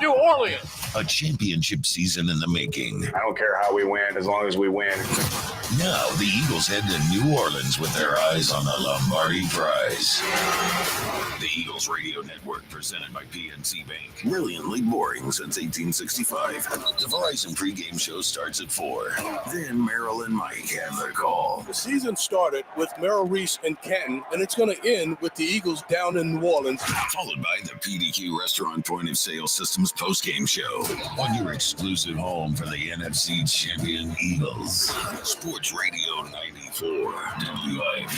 New Orleans. A championship season in the making. I don't care how we win, as long as we win. Now the Eagles head to New Orleans with their eyes on the Lombardi Prize. The Eagles Radio Network, presented by PNC Bank. Brilliantly boring since 1865. The Verizon pregame show starts at 4. Then Merrill and Mike have their call. The season started with Merrill Reese in Canton, and it's going to end with the Eagles down in New Orleans. Followed by the PDQ Restaurant Point of Sale Systems postgame show on your exclusive home for the NFC champion Eagles. Sports Radio 94 WIP.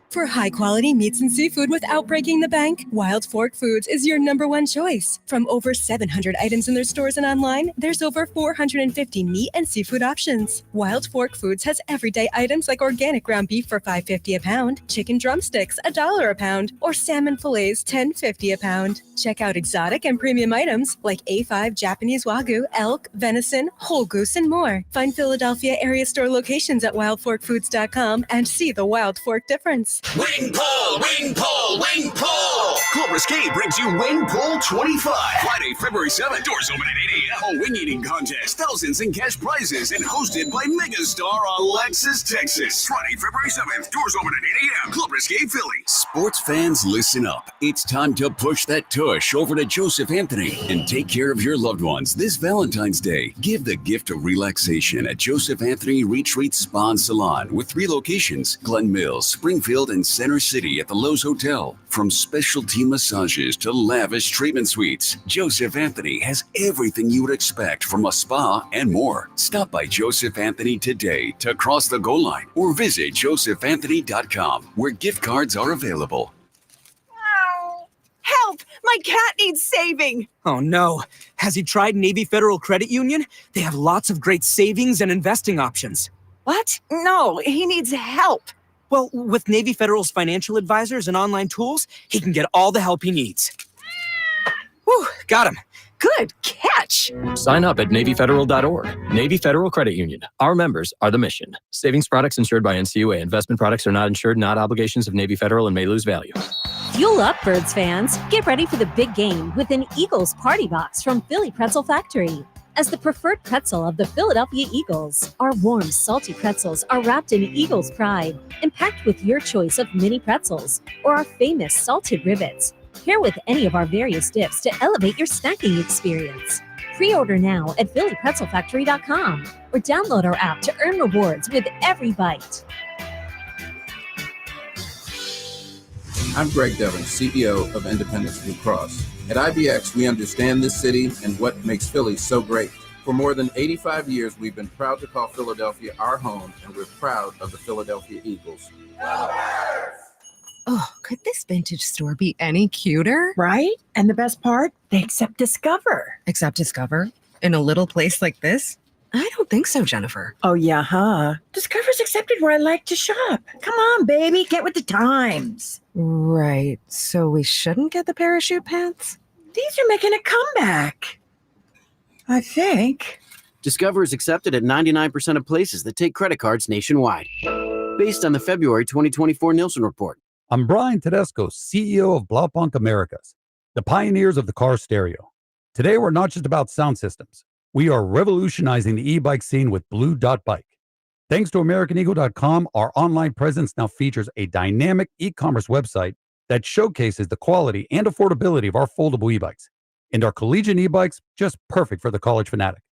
For high-quality meats and seafood without breaking the bank, Wild Fork Foods is your #1 choice. From over 700 items in their stores and online, there's over 450 meat and seafood options. Wild Fork Foods has everyday items like organic ground beef for $5.50 a pound, chicken drumsticks $1 a pound, or salmon fillets $10.50 a pound. Check out exotic and premium items like A5 Japanese Wagyu, elk, venison, whole goose, and more. Find Philadelphia area store locations at wildforkfoods.com and see the Wild Fork difference. Wing Pull! Wing Pull! Wing Pull! Club Risque brings you Wing Pull 25. Friday, February 7th. Doors open at 8 a.m. A wing eating contest, thousands in cash prizes, and hosted by Megastar on Lexus, Texas. Friday, February 7th. Doors open at 8 a.m. Club Risque, Philly. Sports fans, listen up. It's time to push that tush over to Joseph Anthony and take care of your loved ones this Valentine's Day. Give the gift of relaxation at Joseph Anthony Retreat Spa and Salon with 3 locations: Glen Mills, Springfield, and Center City at the Lowe's Hotel. From specialty massages to lavish treatment suites, Joseph Anthony has everything you would expect from a spa and more. Stop by Joseph Anthony today to cross the goal line or visit josephanthony.com where gift cards are available. Help! My cat needs saving! Oh no. Has he tried Navy Federal Credit Union? They have lots of great savings and investing options. What? No, he needs help. Well, with Navy Federal's financial advisors and online tools, he can get all the help he needs. Whew, got him. Good catch. Sign up at NavyFederal.org. Navy Federal Credit Union. Our members are the mission. Savings products insured by NCUA. Investment products are not insured, not obligations of Navy Federal, and may lose value. Fuel up, Birds fans. Get ready for the big game with an Eagles Party Box from Philly Pretzel Factory. As the preferred pretzel of the Philadelphia Eagles, our warm, salty pretzels are wrapped in Eagles pride and packed with your choice of mini pretzels or our famous salted rivets. Pair with any of our various dips to elevate your snacking experience. Pre-order now at phillypretzelfactory.com or download our app to earn rewards with every bite. I'm Greg Devon, CEO of Independence Blue Cross. At IBX, we understand this city and what makes Philly so great. For more than 85 years, we've been proud to call Philadelphia our home, and we're proud of the Philadelphia Eagles. Oh, could this vintage store be any cuter? Right? And the best part? They accept Discover. Accept Discover? In a little place like this? I don't think so, Jennifer. Oh, yeah, huh? Discover's accepted where I like to shop. Come on, baby, get with the times. Right. So we shouldn't get the parachute pants? These are making a comeback. I think. Discover is accepted at 99% of places that take credit cards nationwide. Based on the February 2024 Nielsen report. I'm Brian Tedesco, CEO of Blaupunkt Americas, the pioneers of the car stereo. Today, we're not just about sound systems. We are revolutionizing the e-bike scene with Blue Dot Bike. Thanks to AmericanEagle.com, our online presence now features a dynamic e-commerce website that showcases the quality and affordability of our foldable e-bikes. And our collegiate e-bikes, just perfect for the college fanatic.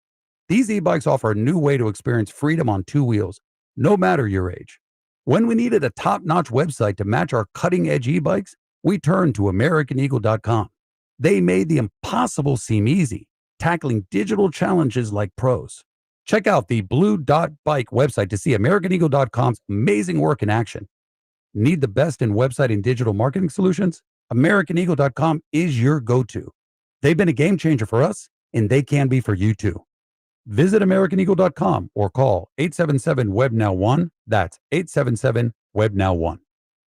These e-bikes offer a new way to experience freedom on 2 wheels, no matter your age. When we needed a top-notch website to match our cutting-edge e-bikes, we turned to AmericanEagle.com. They made the impossible seem easy, tackling digital challenges like pros. Check out the Blue Dot Bike website to see AmericanEagle.com's amazing work in action. Need the best in website and digital marketing solutions? AmericanEagle.com is your go-to. They've been a game changer for us, and they can be for you too. Visit AmericanEagle.com or call 877-WEB-NOW-1. That's 877-WEB-NOW-1.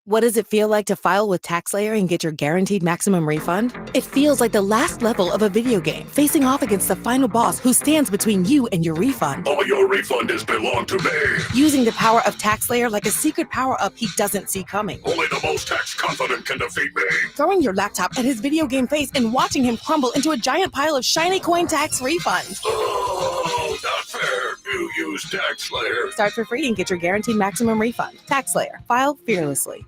What does it feel like to file with TaxSlayer and get your guaranteed maximum refund? It feels like the last level of a video game, facing off against the final boss who stands between you and your refund. All your refund has belonged to me. Using the power of TaxSlayer like a secret power-up he doesn't see coming. Only the most tax confident can defeat me. Throwing your laptop at his video game face and watching him crumble into a giant pile of shiny coin tax refunds. Oh, not fair. You use TaxSlayer. Start for free and get your guaranteed maximum refund. TaxSlayer. File fearlessly.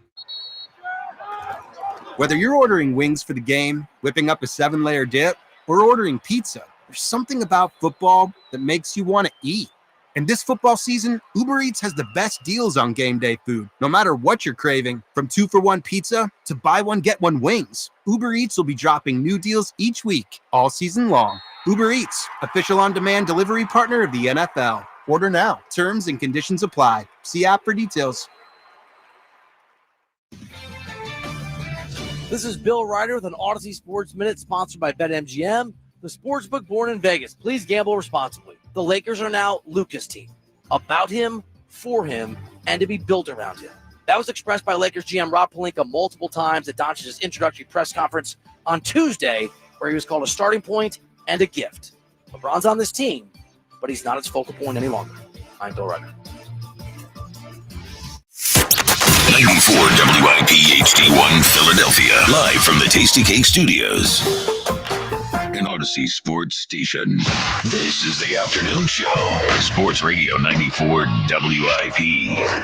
Whether you're ordering wings for the game, whipping up a 7-layer dip, or ordering pizza, there's something about football that makes you want to eat. And this football season, Uber Eats has the best deals on game day food. No matter what you're craving, from 2-for-1 pizza to buy one, get one wings, Uber Eats will be dropping new deals each week, all season long. Uber Eats, official on-demand delivery partner of the NFL. Order now. Terms and conditions apply. See app for details. This is Bill Ryder with an Odyssey Sports Minute sponsored by BetMGM, the sportsbook born in Vegas. Please gamble responsibly. The Lakers are now Luka's team. About him, for him, and to be built around him. That was expressed by Lakers GM Rob Pelinka multiple times at Doncic's introductory press conference on Tuesday, where he was called a starting point and a gift. LeBron's on this team, but he's not its focal point any longer. I'm Bill Ryder. 94 WIP HD1 Philadelphia, live from the Tasty Cake Studios. An Odyssey Sports Station. This is the afternoon show. Sports Radio 94 WIP.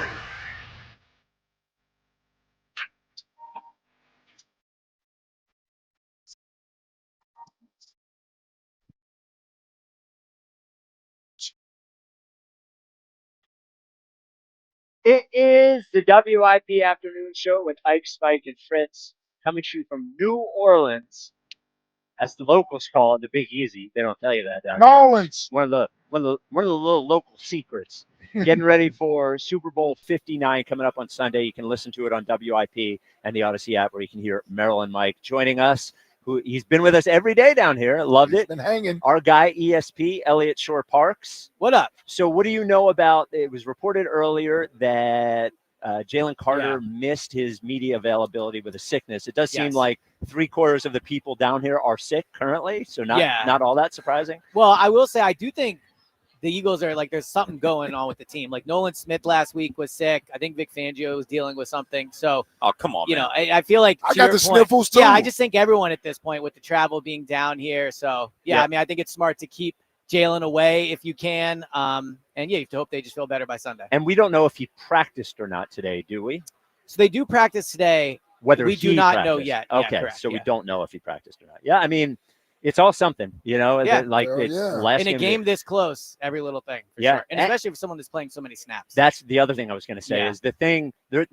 It is the WIP Afternoon Show with Ike, Spike, and Fritz, coming to you from New Orleans, as the locals call it, the Big Easy. They don't tell you that down here. Orleans. One of the little local secrets. Getting ready for Super Bowl 59 coming up on Sunday. You can listen to it on WIP and the Odyssey app, where you can hear Merrill and Mike joining us. He's been with us every day down here. Loved it. Been hanging. Our guy, ESP, Eliot Shorr-Parks. What up? So what do you know about, it was reported earlier that Jalen Carter missed his media availability with a sickness. It does seem like 3/4 of the people down here are sick currently, so not all that surprising. Well, I will say I do think the Eagles are there's something going on with the team. Like Nolan Smith last week was sick. I think Vic Fangio was dealing with something. So, come on, man. I feel like I got the sniffles too. Yeah, I just think everyone at this point with the travel being down here. So, I mean, I think it's smart to keep Jalen away if you can. And you have to hope they just feel better by Sunday. And we don't know if he practiced or not today, do we? So they do practice today. Whether we do not know yet. Okay, correct, so we don't know if he practiced or not. Yeah, I mean, it's all something, in a game this close, every little thing. For sure. And especially for someone that's playing so many snaps. That's the other thing I was going to say is the thing there.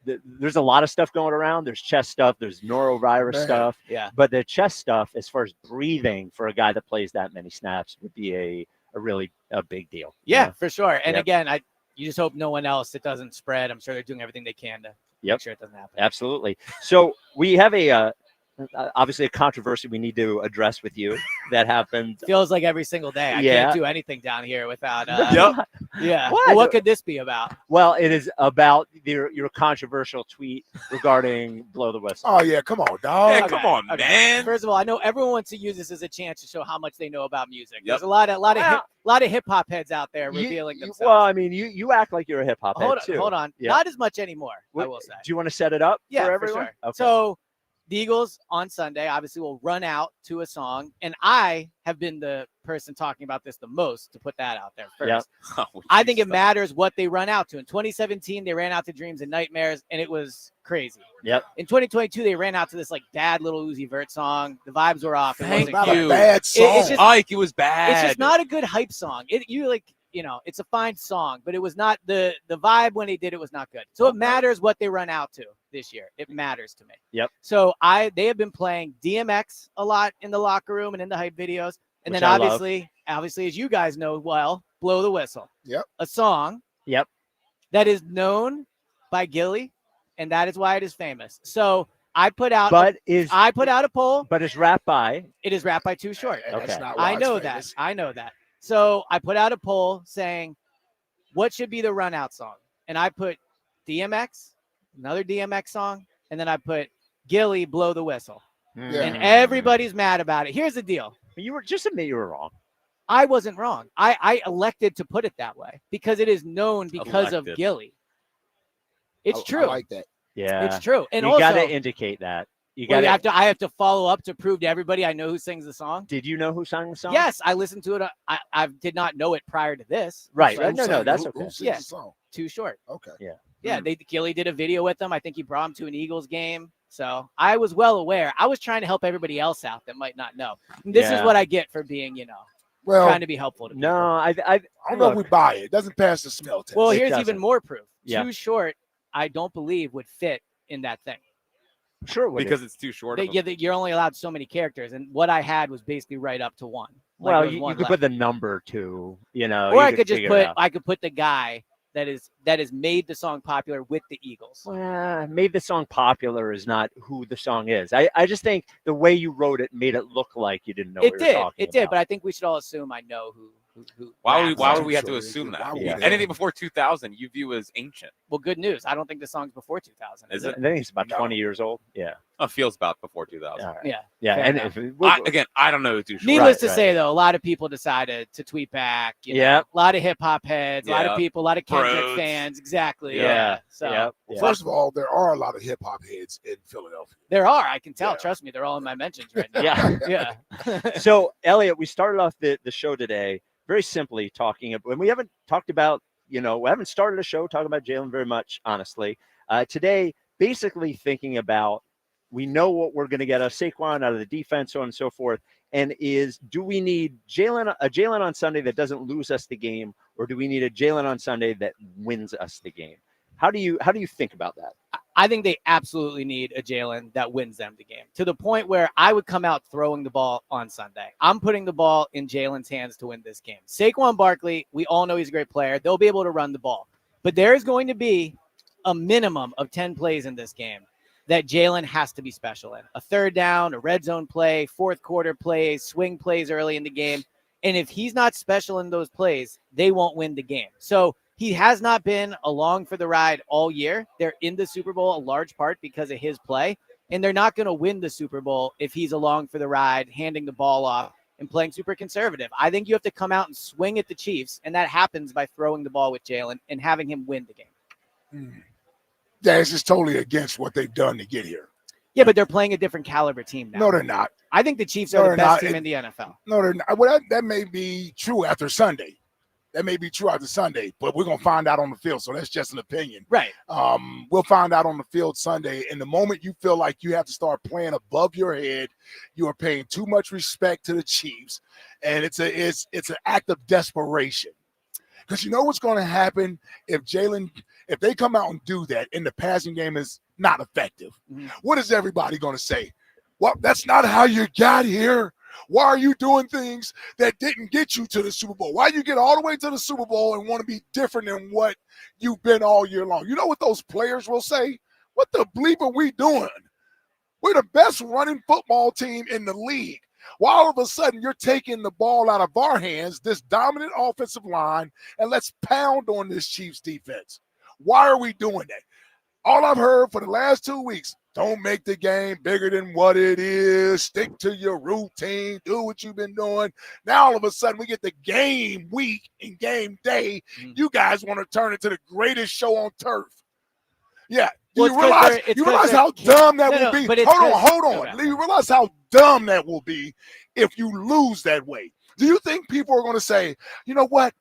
There's a lot of stuff going around. There's chest stuff. There's norovirus stuff. Yeah. But the chest stuff, as far as breathing for a guy that plays that many snaps, would be a really big deal. Yeah, for sure. And again, you just hope no one else, it doesn't spread. I'm sure they're doing everything they can to make sure it doesn't happen. Absolutely. So we have obviously a controversy we need to address with you that happened. Feels like every single day. I can't do anything down here without. Yeah. What? What could this be about? Well, it is about your controversial tweet regarding Blow the Whistle. Oh yeah, come on, dog. Yeah, come on, man. First of all, I know everyone wants to use this as a chance to show how much they know about music. There's a lot of hip hop heads out there revealing themselves. Well, I mean, you act like you're a hip hop head too. Hold on. Yeah. Not as much anymore. I will say. Do you want to set it up for everyone? Sure. Okay. So the Eagles on Sunday obviously will run out to a song, and I have been the person talking about this the most to put that out there first. Yep. I think it matters what they run out to. In 2017, they ran out to Dreams and Nightmares, and it was crazy. Yep. In 2022, they ran out to this bad little Uzi Vert song. The vibes were off. Thank wasn't you. A bad song. Ike, it was bad. It's just not a good hype song. It's a fine song, but it was not the vibe when they did it was not good. So it matters what they run out to this year. It matters to me. Yep. So they have been playing DMX a lot in the locker room and in the hype videos. And Which then I obviously, as you guys know well, Blow the Whistle. Yep. A song that is known by Gilly, and that is why it is famous. So I put out a poll. But it's rapped by. It is rapped by Too Short. Okay. I know that. So I put out a poll saying, what should be the run out song? And I put DMX, another DMX song, and then I put Gilly Blow the Whistle. Yeah. And everybody's mad about it. Here's the deal. You were just admit you were wrong. I wasn't wrong. I elected to put it that way because it is known because of Gilly. It's true. I like that. Yeah. It's true. And you also, got to indicate that. I have to follow up to prove to everybody I know who sings the song. Did you know who sang the song? Yes, I listened to it. I did not know it prior to this. Right. So No, that's okay. Who sings the song? Too Short. Okay. Yeah. Yeah, Gilly did a video with them. I think he brought him to an Eagles game. So I was well aware. I was trying to help everybody else out that might not know. And this is what I get for being, trying to be helpful to people. No, I don't know if we buy it. It doesn't pass the smell test. Well, here's even more proof. Yeah. Too Short, I don't believe would fit in that thing. Sure, because it's too short. You're only allowed so many characters, and what I had was basically right up to one. Well, you could put the number to, or I could just put the guy that has made the song popular with the Eagles. Made the song popular is not who the song is. I just think the way you wrote it made it look like you didn't know what you were talking about. It did, but I think we should all assume I know who. Why would we have to assume that? Anything before 2000 you view as ancient. Well, good news. I don't think the song's before 2000. Is it? I think it's about 20 years old. Yeah. It feels about before 2000. Right. Yeah. Yeah. And I don't know who Too Short. Needless to say, though, a lot of people decided to tweet back. A lot of hip hop heads, a lot of people, a lot of Kendrick fans. Exactly. Yeah. So, Well, first of all, there are a lot of hip hop heads in Philadelphia. There are. I can tell. Trust me, they're all in my mentions right now. Yeah. So, Eliot, we started off the show today very simply talking about, and we haven't talked about, we haven't started a show talking about Jalen very much, honestly. Today, basically thinking about, we know what we're going to get out of Saquon, out of the defense, so on and so forth. And do we need a Jalen on Sunday that doesn't lose us the game, or do we need a Jalen on Sunday that wins us the game? How do you think about that? I think they absolutely need a Jalen that wins them the game, to the point where I would come out throwing the ball on Sunday. I'm putting the ball in Jalen's hands to win this game. Saquon Barkley, we all know he's a great player. They'll be able to run the ball. But there is going to be a minimum of 10 plays in this game that Jalen has to be special in. A third down, a red zone play, fourth quarter plays, swing plays early in the game. And if he's not special in those plays, they won't win the game. So he has not been along for the ride all year. They're in the Super Bowl a large part because of his play, and they're not going to win the Super Bowl if he's along for the ride, handing the ball off and playing super conservative. I think you have to come out and swing at the Chiefs, and that happens by throwing the ball with Jalen and having him win the game. Yeah, it's just totally against what they've done to get here. Yeah, but they're playing a different caliber team now. No, they're not. I think the Chiefs are the best team in the NFL. No, they're not. Well, that may be true after Sunday. That may be true after Sunday, but we're going to find out on the field. So that's just an opinion. Right. We'll find out on the field Sunday. And the moment you feel like you have to start playing above your head, you are paying too much respect to the Chiefs. And it's an act of desperation. Because you know what's going to happen if they come out and do that and the passing game is not effective. Mm-hmm. What is everybody going to say? Well, that's not how you got here. Why are you doing things that didn't get you to the Super Bowl? Why you get all the way to the Super Bowl and want to be different than what you've been all year long? You know what those players will say? What the bleep are we doing? We're the best running football team in the league. Why all of a sudden you're taking the ball out of our hands, this dominant offensive line, and let's pound on this Chiefs defense? Why are we doing that? All I've heard for the last 2 weeks, don't make the game bigger than what it is. Stick to your routine. Do what you've been doing. Now, all of a sudden, we get the game week and game day. You guys want to turn it to the greatest show on turf. Yeah. Do you realize how dumb that will be? Hold on. Do you realize how dumb that will be if you lose that way? Do you think people are going to say, you know what?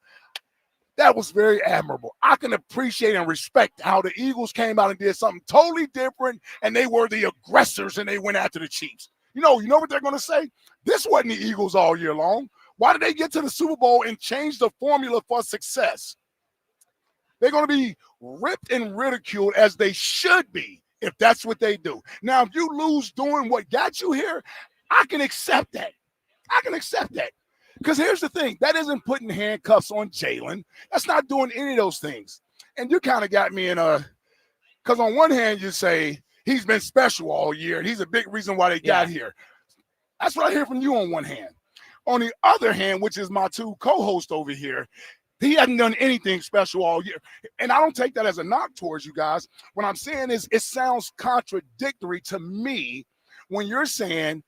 That was very admirable. I can appreciate and respect how the Eagles came out and did something totally different, and they were the aggressors, and they went after the Chiefs. You know what they're going to say? This wasn't the Eagles all year long. Why did they get to the Super Bowl and change the formula for success? They're going to be ripped and ridiculed, as they should be, if that's what they do. Now, if you lose doing what got you here, I can accept that. Because here's the thing. That isn't putting handcuffs on Jalen. That's not doing any of those things. And you kind of got me in because on one hand you say he's been special all year, and he's a big reason why they got here. That's what I hear from you on one hand. On the other hand, which is my two co-hosts over here, He hasn't done anything special all year. And I don't take that as a knock towards you guys. What I'm saying is it sounds contradictory to me when you're saying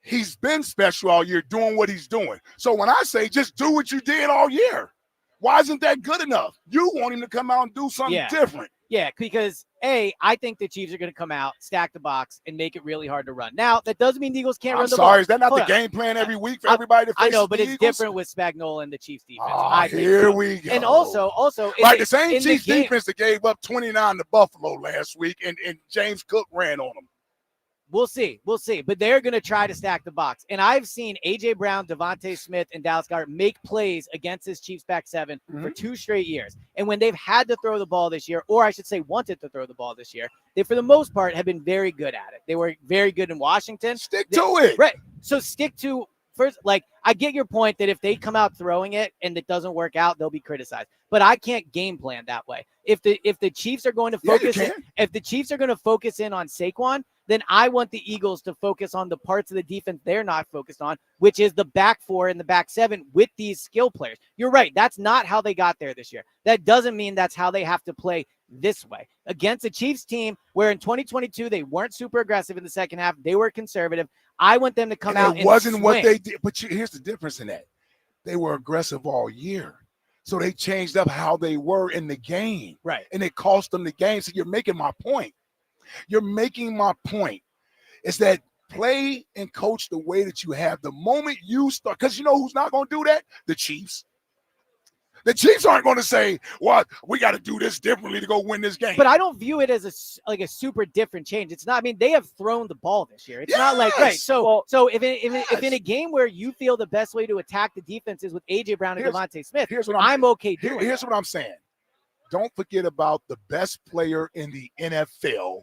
he's been special all year doing what he's doing. So when I say just do what you did all year, why isn't that good enough? You want him to come out and do something different. Yeah, because I think the Chiefs are going to come out, stack the box, and make it really hard to run. Now, that doesn't mean the Eagles can't run the ball. Is that not the game plan every week for everybody to face I know, but the it's Eagles? different with Spagnuolo and the Chiefs defense. Here we go. And also, like the same Chiefs defense that gave up 29 to Buffalo last week, and James Cook ran on them. We'll see. But they're going to try to stack the box. And I've seen A.J. Brown, Devontae Smith, and Dallas Goedert make plays against this Chiefs back seven for 2 straight years. And when they've had to throw the ball this year, or I should say wanted to throw the ball this year, they, for the most part, have been very good at it. They were very good in Washington. Stick to it. Right. So stick to first. Like, I get your point that if they come out throwing it and it doesn't work out, they'll be criticized. But I can't game plan that way. If the Chiefs are going to focus if the Chiefs are going to focus in on Saquon, then I want the Eagles to focus on the parts of the defense they're not focused on, which is the back 4 and the back 7 with these skill players. You're right. That's not how they got there this year. That doesn't mean that's how they have to play this way. Against a Chiefs team where in 2022 they weren't super aggressive in the second half. They were conservative. I want them to come out and it wasn't swing. what they did. But here's the difference in that. They were aggressive all year. So they changed up how they were in the game. Right. And it cost them the game. So you're making my point. You're making my point. It's that play and coach the way that you have. The moment you start, because you know who's not going to do that? The Chiefs. The Chiefs aren't going to say, well, we got to do this differently to go win this game. But I don't view it as a super different change. It's not. I mean, they have thrown the ball this year. It's not like right. So if in a game where you feel the best way to attack the defense is with A.J. Brown and Devontae Smith, I'm okay doing. Here's what I'm saying. Don't forget about the best player in the NFL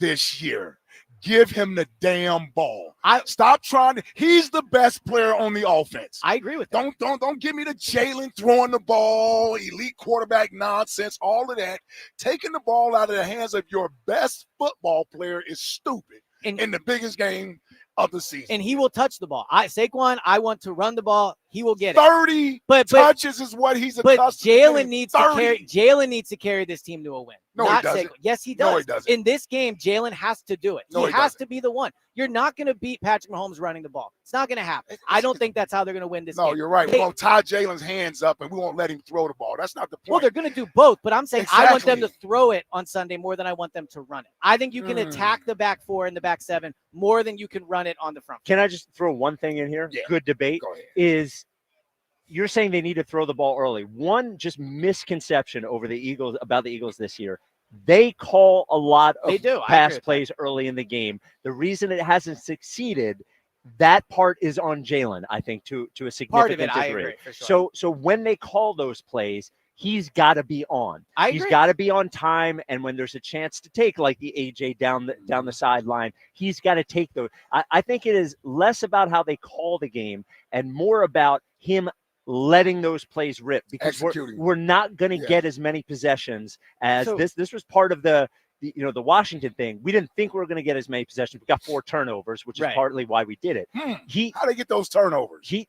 this year. Give him the damn ball. Stop trying to. He's the best player on the offense. I agree with that. Don't give me the Jalen throwing the ball, elite quarterback nonsense, all of that. Taking the ball out of the hands of your best football player is stupid in the biggest game of the season. And he will touch the ball. Saquon, I want to run the ball. He will get it. 30 touches is what he's accustomed to. But Jalen needs to carry this team to a win. No, he doesn't. Yes, he does. No, he doesn't. In this game, Jalen has to do it. No, he has to be the one. You're not going to beat Patrick Mahomes running the ball. It's not going to happen. I don't think that's how they're going to win this game. No, you're right. We're going to tie Jalen's hands up, and we won't let him throw the ball. That's not the point. Well, they're going to do both, but I'm saying I want them to throw it on Sunday more than I want them to run it. I think you can attack the back 4 and the back 7 more than you can run it on the front 4. Can I just throw one thing in here? Yeah. Good debate is you're saying they need to throw the ball early. One just misconception over the Eagles about the Eagles this year. They call a lot of pass plays early in the game. The reason it hasn't succeeded, that part is on Jalen, I think, to a significant part of it, degree. I agree, for sure. So when they call those plays, he's got to be on. He's got to be on time, and when there's a chance to take, like the AJ down the sideline, he's got to take those. I think it is less about how they call the game and more about him letting those plays rip, because we're not going to get as many possessions as this was part of the Washington thing. We didn't think we were going to get as many possessions. We got 4 turnovers, which is partly why we did it. How they get those turnovers? The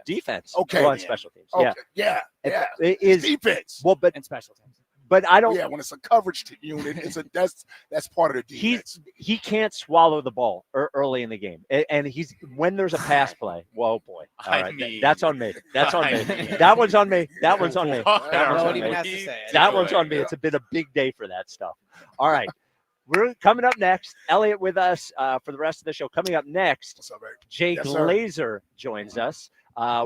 defense. Okay. On special teams. Okay. Yeah. Yeah. It is defense. Well, but and special teams. But I don't. Yeah, when it's a coverage unit, that's part of the defense. He can't swallow the ball early in the game, and when there's a pass play. Whoa, boy! All right, that's on me. That's on me. That one's on me. That one's on me. That one's on me. It's been a big day for that stuff. All right, we're coming up next. Elliot with us for the rest of the show. Coming up next, what's up, Jay Glazer joins us.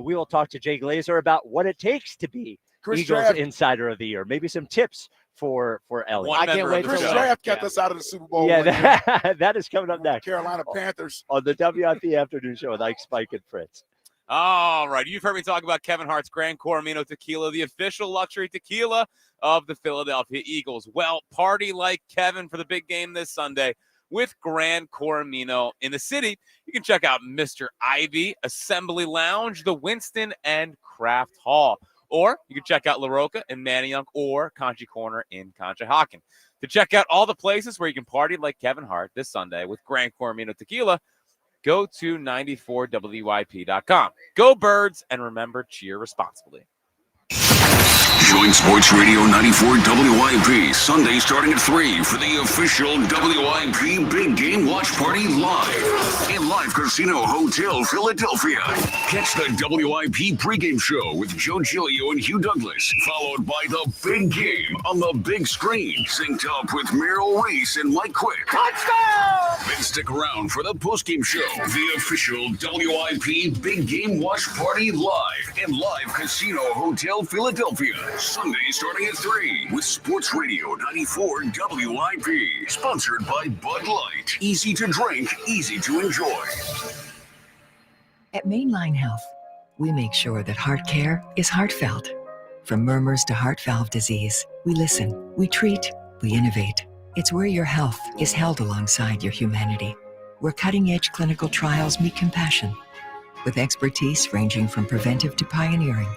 We will talk to Jay Glazer about what it takes to be Eagles Insider of the Year. Maybe some tips for Elliot. I can't wait. Chris Draft kept us out of the Super Bowl. Yeah, that is coming up next. Carolina Panthers on the WIP Afternoon Show with Ike, Spike, and Fritz. All right, you've heard me talk about Kevin Hart's Gran Coramino Tequila, the official luxury tequila of the Philadelphia Eagles. Well, party like Kevin for the big game this Sunday with Gran Coramino in the city. You can check out Mr. Ivy, Assembly Lounge, the Winston, and Craft Hall. Or you can check out La Roca in Manayunk or Conchi Corner in Conshohocken. To check out all the places where you can party like Kevin Hart this Sunday with Gran Coramino Tequila, go to 94WIP.com. Go Birds, and remember, cheer responsibly. Join Sports Radio 94 WIP Sunday starting at 3 for the official WIP Big Game Watch Party live in Live Casino Hotel Philadelphia. Catch the WIP pregame show with Joe Giglio and Hugh Douglas, followed by the big game on the big screen, synced up with Merrill Reese and Mike Quick. Touchdown! Then stick around for the postgame show, the official WIP Big Game Watch Party live in Live Casino Hotel Philadelphia. Sunday starting at 3 with Sports Radio 94 WIP. Sponsored by Bud Light. Easy to drink, easy to enjoy. At Mainline Health, we make sure that heart care is heartfelt. From murmurs to heart valve disease, we listen, we treat, we innovate. It's where your health is held alongside your humanity, where cutting-edge clinical trials meet compassion, with expertise ranging from preventive to pioneering.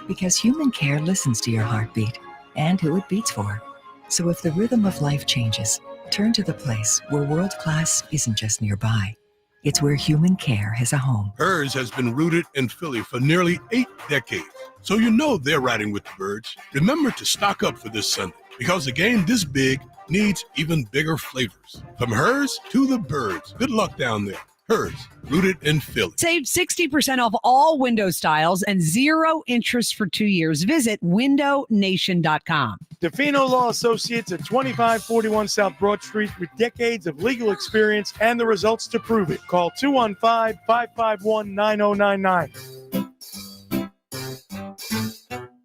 Because human care listens to your heartbeat and who it beats for. So if the rhythm of life changes, turn to the place where world-class isn't just nearby. It's where human care has a home. Hers has been rooted in Philly for nearly 8 decades. So you know they're riding with the birds. Remember to stock up for this Sunday, because a game this big needs even bigger flavors. From Hers to the birds. Good luck down there. Hers, rooted in Philly. Save 60% off all window styles and 0 interest for 2 years. Visit windownation.com. Defino Law Associates at 2541 South Broad Street with decades of legal experience and the results to prove it. Call 215-551-9099.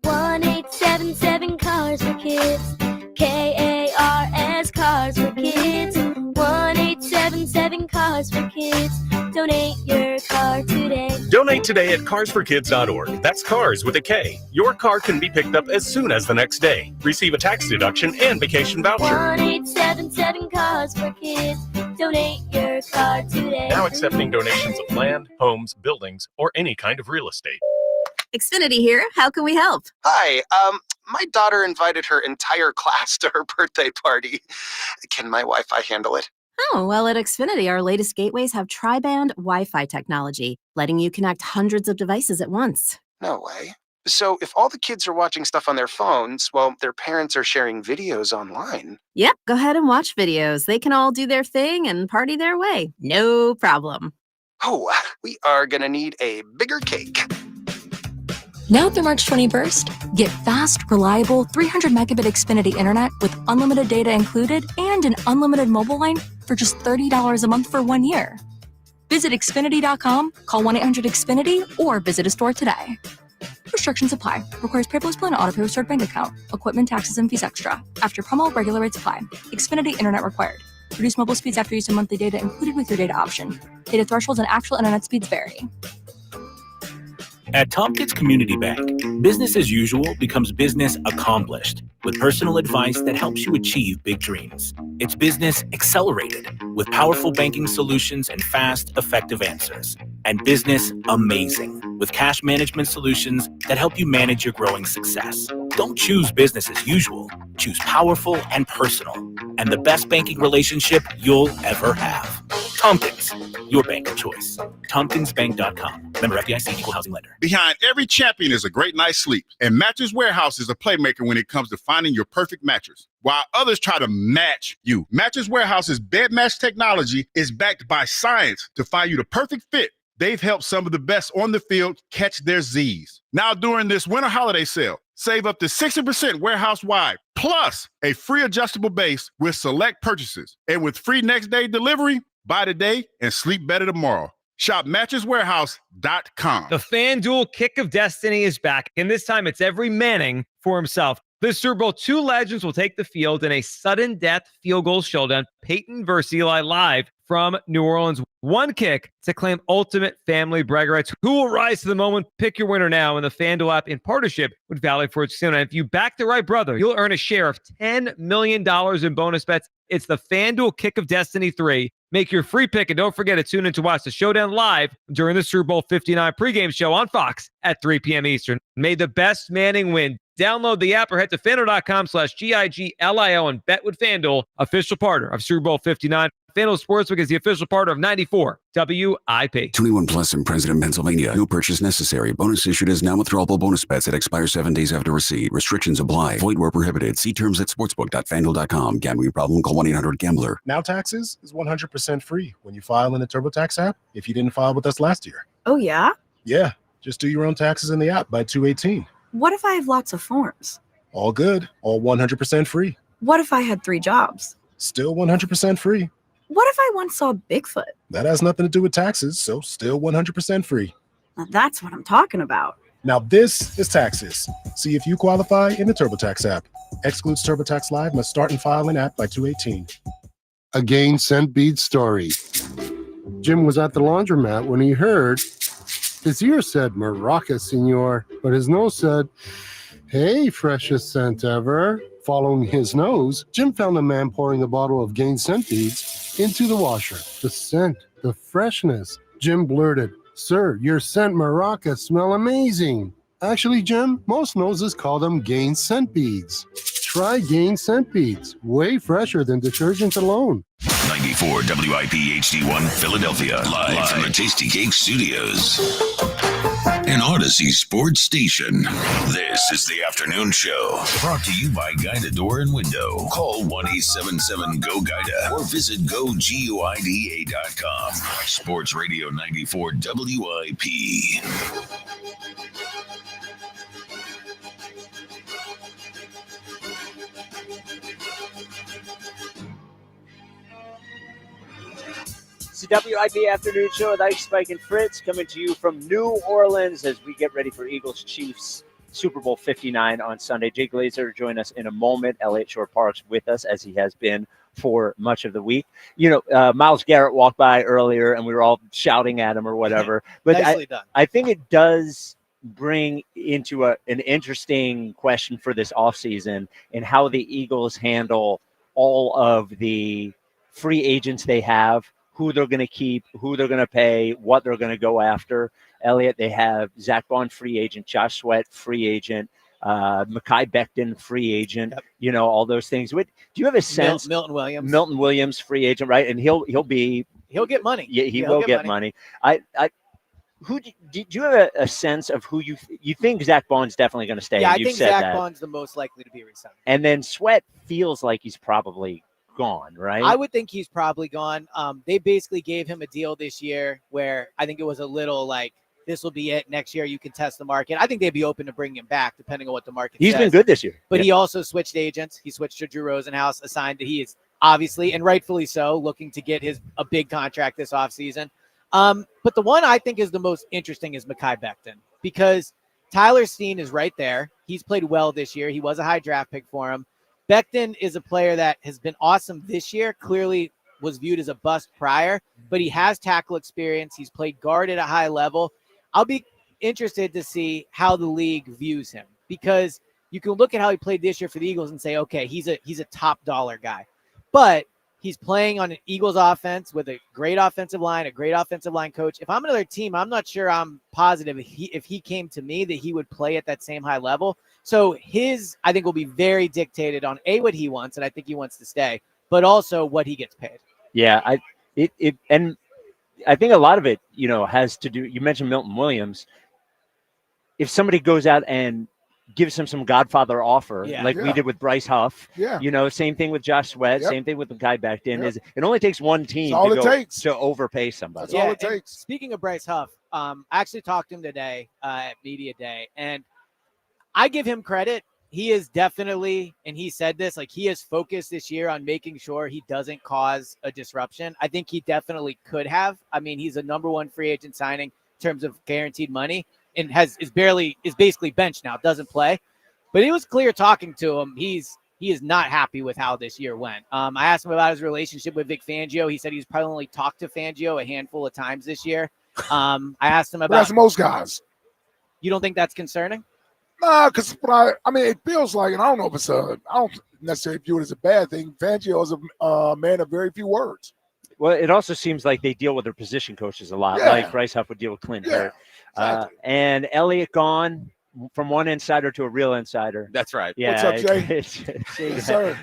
1-877 Cars for Kids. KARS Cars for Kids. 1-877 Cars for Kids. Donate your car today. Donate today at carsforkids.org. That's cars with a K. Your car can be picked up as soon as the next day. Receive a tax deduction and vacation voucher. 1-877 Cars for Kids. Donate your car today. Now accepting donations of land, homes, buildings, or any kind of real estate. Xfinity here. How can we help? Hi. My daughter invited her entire class to her birthday party. Can my Wi-Fi handle it? Oh, well, at Xfinity, our latest gateways have tri-band Wi-Fi technology, letting you connect hundreds of devices at once. No way. So if all the kids are watching stuff on their phones, while their parents are sharing videos online. Yep, go ahead and watch videos. They can all do their thing and party their way. No problem. Oh, we are going to need a bigger cake. Now through March 21st, get fast, reliable 300 megabit Xfinity internet with unlimited data included and an unlimited mobile line for just $30 a month for 1 year. Visit Xfinity.com, call 1-800-XFINITY, or visit a store today. Restrictions apply. Requires paperless plan, auto pay with stored bank account. Equipment, taxes, and fees extra. After promo, regular rates apply. Xfinity internet required. Reduce mobile speeds after use of monthly data included with your data option. Data thresholds and actual internet speeds vary. At Tompkins Community Bank, business as usual becomes business accomplished with personal advice that helps you achieve big dreams. It's business accelerated with powerful banking solutions and fast, effective answers. And business amazing with cash management solutions that help you manage your growing success. Don't choose business as usual. Choose powerful and personal. And the best banking relationship you'll ever have. Tompkins, your bank of choice. TompkinsBank.com. Member FDIC, Equal Housing Lender. Behind every champion is a great night's sleep. And Mattress Warehouse is a playmaker when it comes to finding your perfect mattress. While others try to match you, Mattress Warehouse's bed match technology is backed by science to find you the perfect fit. They've helped some of the best on the field catch their Z's. Now during this winter holiday sale, save up to 60% warehouse-wide, plus a free adjustable base with select purchases. And with free next day delivery, buy today and sleep better tomorrow. Shop mattresswarehouse.com. The FanDuel Kick of Destiny is back, and this time it's every Manning for himself. This Super Bowl, 2 legends will take the field in a sudden death field goal showdown. Peyton versus Eli live from New Orleans. 1 kick to claim ultimate family brag rights. Who will rise to the moment? Pick your winner now in the FanDuel app in partnership with Valley Forge Casino. And if you back the right brother, you'll earn a share of $10 million in bonus bets. It's the FanDuel Kick of Destiny 3. Make your free pick, and don't forget to tune in to watch the showdown live during the Super Bowl 59 pregame show on Fox at 3 p.m. Eastern. May the best Manning win. Download the app or head to FanDuel.com/GIGLIO and bet with FanDuel, official partner of Super Bowl 59. FanDuel Sportsbook is the official partner of 94 WIP. 21 plus in President, Pennsylvania. No purchase necessary. Bonus issued as non-withdrawable bonus bets that expire 7 days after receipt. Restrictions apply. Void where prohibited. See terms at sportsbook.fanduel.com. Gambling problem? Call 1-800-GAMBLER. Now Taxes is 100% free when you file in the TurboTax app if you didn't file with us last year. Oh, yeah? Yeah, just do your own taxes in the app by 2/18. What if I have lots of forms? All good. All 100% free. What if I had 3 jobs? Still 100% free. What if I once saw Bigfoot? That has nothing to do with taxes, so still 100% free. Now that's what I'm talking about. Now this is taxes. See if you qualify in the TurboTax app. Excludes TurboTax Live. Must start and file an app by 2/18. A Gain Scent Bead story. Jim was at the laundromat when he heard his ear said Maraca, senor, but his nose said, hey, freshest scent ever. Following his nose, Jim found a man pouring a bottle of Gain Scent Beads into the washer. The scent, the freshness. Jim blurted, sir, your scent Maraca smell amazing. Actually, Jim, most noses call them Gain Scent Beads. Try Gain Scent Beads. Way fresher than detergent alone. 94 WIP HD1 Philadelphia. Live from the Tasty Cake Studios. An Odyssey sports station. This is the afternoon show. Brought to you by Guida Door and Window. Call 1-877-GO-GUIDA or visit GoGuida.com. Sports Radio 94 WIP. It's the WIP Afternoon Show with Ike, Spike, and Fritz coming to you from New Orleans as we get ready for Eagles-Chiefs Super Bowl 59 on Sunday. Jay Glazer join us in a moment. Eliot Shorr-Parks with us as he has been for much of the week. You know, Myles Garrett walked by earlier and we were all shouting at him or whatever. But I think it does bring into an interesting question for this offseason and how the Eagles handle all of the free agents they have, who they're going to keep, who they're going to pay, what they're going to go after. Eliot, they have Zach Bond, free agent, Josh Sweat, free agent, Mekhi Becton, free agent, you know, all those things. Do you have a sense? Milton Williams, free agent, right? And he'll get money. Yeah, he will get money. Do you have a sense of who you think Zach Bond's definitely going to stay? Yeah, I think Zach Bond's the most likely to be re-signed. And then Sweat feels like he's probably gone, right? I would think he's probably gone. They basically gave him a deal this year where I think it was a little like, this will be it. Next year you can test the market. I think they'd be open to bringing him back depending on what the market He's says. been good this year. But he also switched agents. He switched to Drew Rosenhaus, a sign that he is obviously, and rightfully so, looking to get a big contract this offseason. But the one I think is the most interesting is Mekhi Becton, because Tyler Steen is right there. He's played well this year. He was a high draft pick for him. Becton is a player that has been awesome this year, clearly was viewed as a bust prior, but he has tackle experience. He's played guard at a high level. I'll be interested to see how the league views him, because you can look at how he played this year for the Eagles and say, okay, he's a top dollar guy, but he's playing on an Eagles offense with a great offensive line, a great offensive line coach. If I'm another team, I'm not sure I'm positive if he came to me that he would play at that same high level. So I think, will be very dictated on what he wants, and I think he wants to stay, but also what he gets paid. Yeah, and I think a lot of it, has to do. You mentioned Milton Williams. If somebody goes out and gives him some Godfather offer, we did with Bryce Huff, same thing with Josh Sweat, same thing with Mekhi Becton. Is it only takes one team to overpay somebody. That's all it takes. Speaking of Bryce Huff, I actually talked to him today at Media Day, and I give him credit. He is definitely, and he said this, he is focused this year on making sure he doesn't cause a disruption. I think he definitely could have. I mean, he's a number one free agent signing in terms of guaranteed money, and is basically benched now, doesn't play. But it was clear talking to him, he is not happy with how this year went. I asked him about his relationship with Vic Fangio. He said he's probably only talked to Fangio a handful of times this year. I asked him about. That's most guys. You don't think that's concerning? Nah, because it feels like, and I don't know if I don't necessarily view it as a bad thing. Fangio is a man of very few words. Well, it also seems like they deal with their position coaches a lot, like Bryce Huff would deal with Clint Hurt. Exactly. And Eliot gone from one insider to a real insider. That's right. Yeah, what's up, Jay? Yes, sir.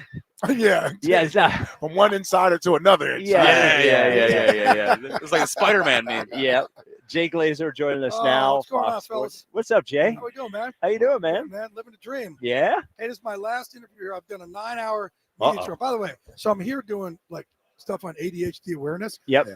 Yeah. Yeah. From one insider to another insider. Yeah. It's like a Spider-Man meme. Yeah. Jay Glazer joining us Oh, now. what's going on, Fox fellas? Sports. What's up, Jay? How we doing, man? How you doing, man? Good, man. Living the dream. Yeah? Hey, this is my last interview here. I've done a 9-hour Uh-oh. media tour. By the way, so I'm here doing like stuff on ADHD awareness. Yep.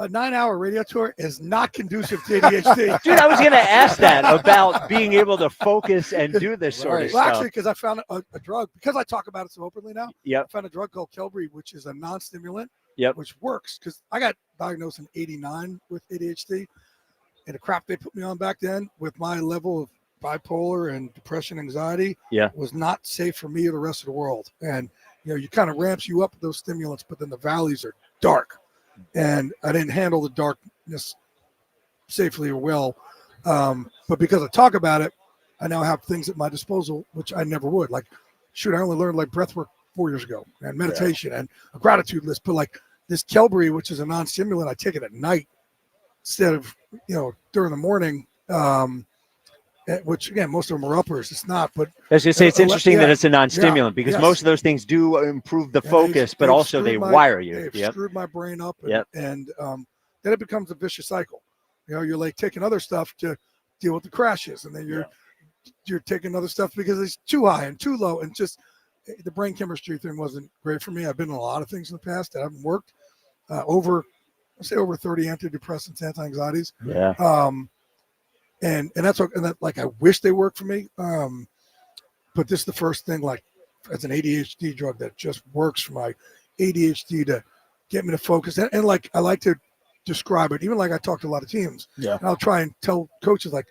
A 9-hour radio tour is not conducive to ADHD. Dude, I was going to ask that about being able to focus and do this sort of Well, stuff. actually, because I found a drug, because I talk about it so openly now, Yep. I found a drug called Qelbree, which is a non-stimulant, Yep. which works. Because I got diagnosed in '89 with ADHD, and the crap they put me on back then with my level of bipolar and depression, anxiety, was not safe for me or the rest of the world. And, you kind of ramps you up with those stimulants, but then the valleys are dark. And I didn't handle the darkness safely or well. But because I talk about it, I now have things at my disposal, which I never would. Like, I only learned like breath work 4 years ago and meditation and a gratitude list. But like this Qelbree, which is a non-stimulant, I take it at night instead of, during the morning, which again, most of them are uppers. It's not, but I was going to say, it's interesting that it's a non-stimulant because most of those things do improve the focus, but also they wire you. They've screwed my brain up, and then it becomes a vicious cycle. You're like taking other stuff to deal with the crashes, and then you're taking other stuff because it's too high and too low, and just the brain chemistry thing wasn't great for me. I've been in a lot of things in the past that haven't worked. Over 30 antidepressants, anti-anxieties. Yeah. And that's what, and that, like, I wish they worked for me. But this is the first thing, like, as an ADHD drug that just works for my ADHD to get me to focus. And like, I like to describe it, even like I talk to a lot of teams. Yeah. And I'll try and tell coaches, like,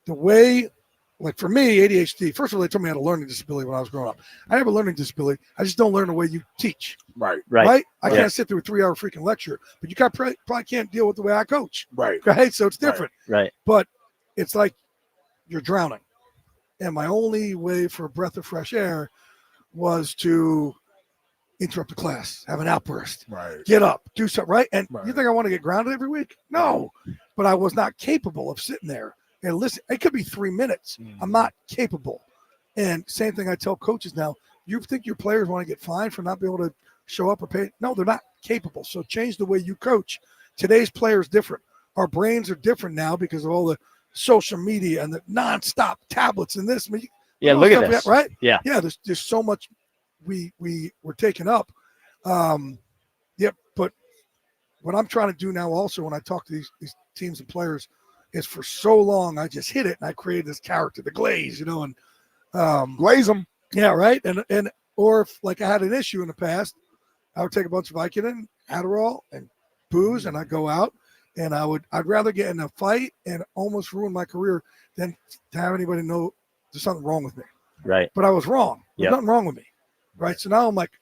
the way, like, for me, ADHD, first of all, they told me I had a learning disability when I was growing up. I have a learning disability. I just don't learn the way you teach. Right. I can't sit through a 3-hour freaking lecture, but you probably can't deal with the way I coach. Right. So it's different. Right. But it's like you're drowning. And my only way for a breath of fresh air was to interrupt the class, have an outburst, get up, do something, right? And you think I want to get grounded every week? No. But I was not capable of sitting there and listen. It could be 3 minutes. I'm not capable. And same thing I tell coaches now. You think your players want to get fined for not being able to show up or pay? No, they're not capable. So change the way you coach. Today's player is different. Our brains are different now because of all the social media and the nonstop tablets and this. Look at this. Right? Yeah. There's so much we were taking up. But what I'm trying to do now also when I talk to these teams and players is for so long I just hit it and I created this character, the Glaze, and glaze them. Yeah, right. And or if like I had an issue in the past, I would take a bunch of Vicodin, Adderall, and booze, and I'd go out. And I'd rather get in a fight and almost ruin my career than to have anybody know there's something wrong with me. Right. But I was wrong. There's nothing wrong with me. Right. So now I'm like,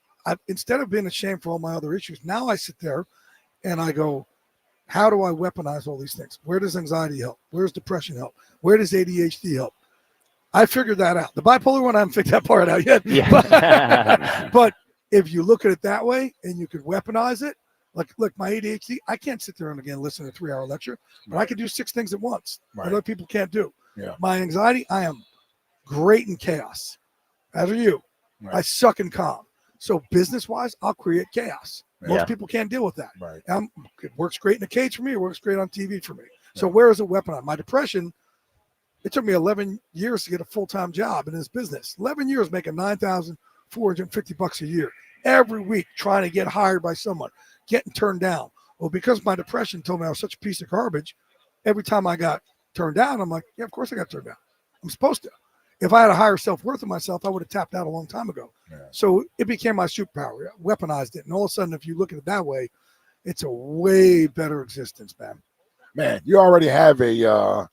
instead of being ashamed for all my other issues, now I sit there and I go, how do I weaponize all these things? Where does anxiety help? Where does depression help? Where does ADHD help? I figured that out. The bipolar one, I haven't figured that part out yet. Yeah. But if you look at it that way and you could weaponize it, like, look, my ADHD, I can't sit there and again listen to a 3-hour lecture, but I can do 6 things at once that other people can't do. Yeah. My anxiety, I am great in chaos. As are you. I suck in calm. So business-wise, I'll create chaos. Most people can't deal with that. Right. It works great in a cage for me. It works great on TV for me. So where is it weaponized? My depression, it took me 11 years to get a full-time job in this business. 11 years making $9,450 a year. Every week trying to get hired by someone. Getting turned down. Well, because my depression told me I was such a piece of garbage, every time I got turned down, I'm like, yeah, of course I got turned down. I'm supposed to. If I had a higher self-worth of myself, I would have tapped out a long time ago. Yeah. So it became my superpower. I weaponized it. And all of a sudden, if you look at it that way, it's a way better existence, man. Man, you already have a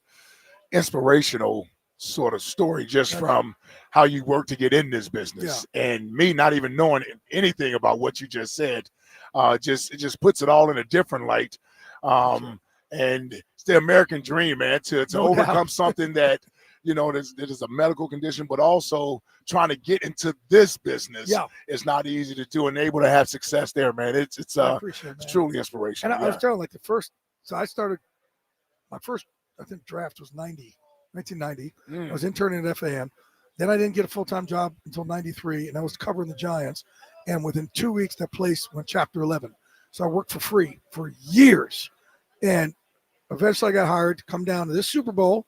inspirational sort of story just from how you work to get in this business. Yeah. And me not even knowing anything about what you just said. It just puts it all in a different light. And it's the American dream, man, to overcome something that, it is a medical condition, but also trying to get into this business is not easy to do and able to have success there, man. It's truly inspirational. And I was telling like I started my first, I think, draft was 1990. I was interning at FAM. Then I didn't get a full-time job until 93, and I was covering the Giants. And within 2 weeks, that place went Chapter 11. So I worked for free for years. And eventually I got hired to come down to this Super Bowl.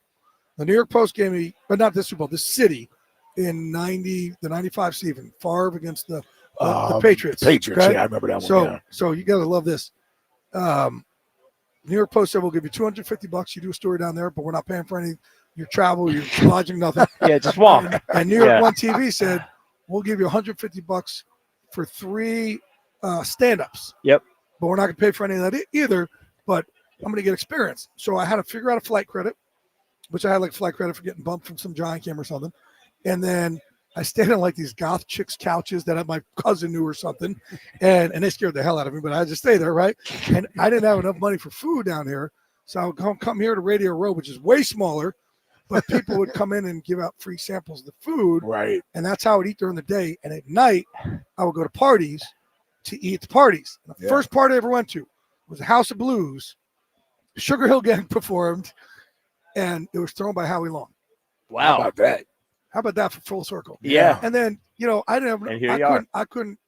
The New York Post gave me, but not this Super Bowl, this city in the 95 season, Favre against the Patriots. Patriots, okay? yeah, I remember that one. So you got to love this. New York Post said, we'll give you $250. You do a story down there, but we're not paying for any your travel, your lodging, nothing. Yeah, just walk. And New York One TV said, we'll give you $150 for 3 stand-ups. Yep. But we're not going to pay for any of that either, but I'm going to get experience. So I had to figure out a flight credit, which I had like flight credit for getting bumped from some giant game or something. And then I stayed on like these goth chicks' couches that my cousin knew or something. And they scared the hell out of me, but I had to stay there, right? And I didn't have enough money for food down here. So I would come here to Radio Row, which is way smaller, but people would come in and give out free samples of the food. Right. And that's how I would eat during the day. And at night, I would go to parties to eat at the parties. And the first party I ever went to was a House of Blues. Sugar Hill Gang performed, and it was thrown by Howie Long. Wow. How about that? How about that for full circle? Yeah. And then, I didn't And here have, you are. I couldn't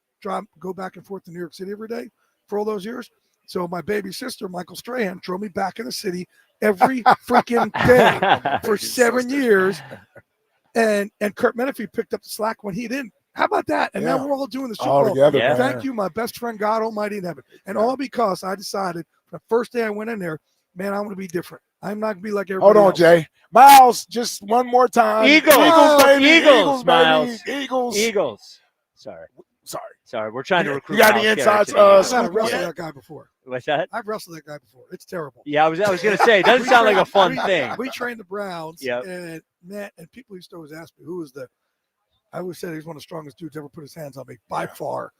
go back and forth to New York City every day for all those years. So my baby sister, Michael Strahan, drove me back in the city every freaking day for 7 years. And Kurt Menefee picked up the slack when he didn't. How about that? And now we're all doing the Super All Bowl. together, man. Thank you, my best friend, God Almighty in heaven. And all because I decided the first day I went in there, man, I'm going to be different. I'm not going to be like everybody Hold on, else. Jay. Miles, just one more time. Eagles. Baby. Eagles, baby. Miles. Eagles. Eagles. Sorry. We're trying to recruit. You got any Miles insights? Garrett I've wrestled that guy before. What's that? I've wrestled that guy before. It's terrible. Yeah, I was going to say, it doesn't sound like a fun thing. We trained the Browns, Yep. and man, and people used to always ask me who was I always said he's one of the strongest dudes ever put his hands on me by far.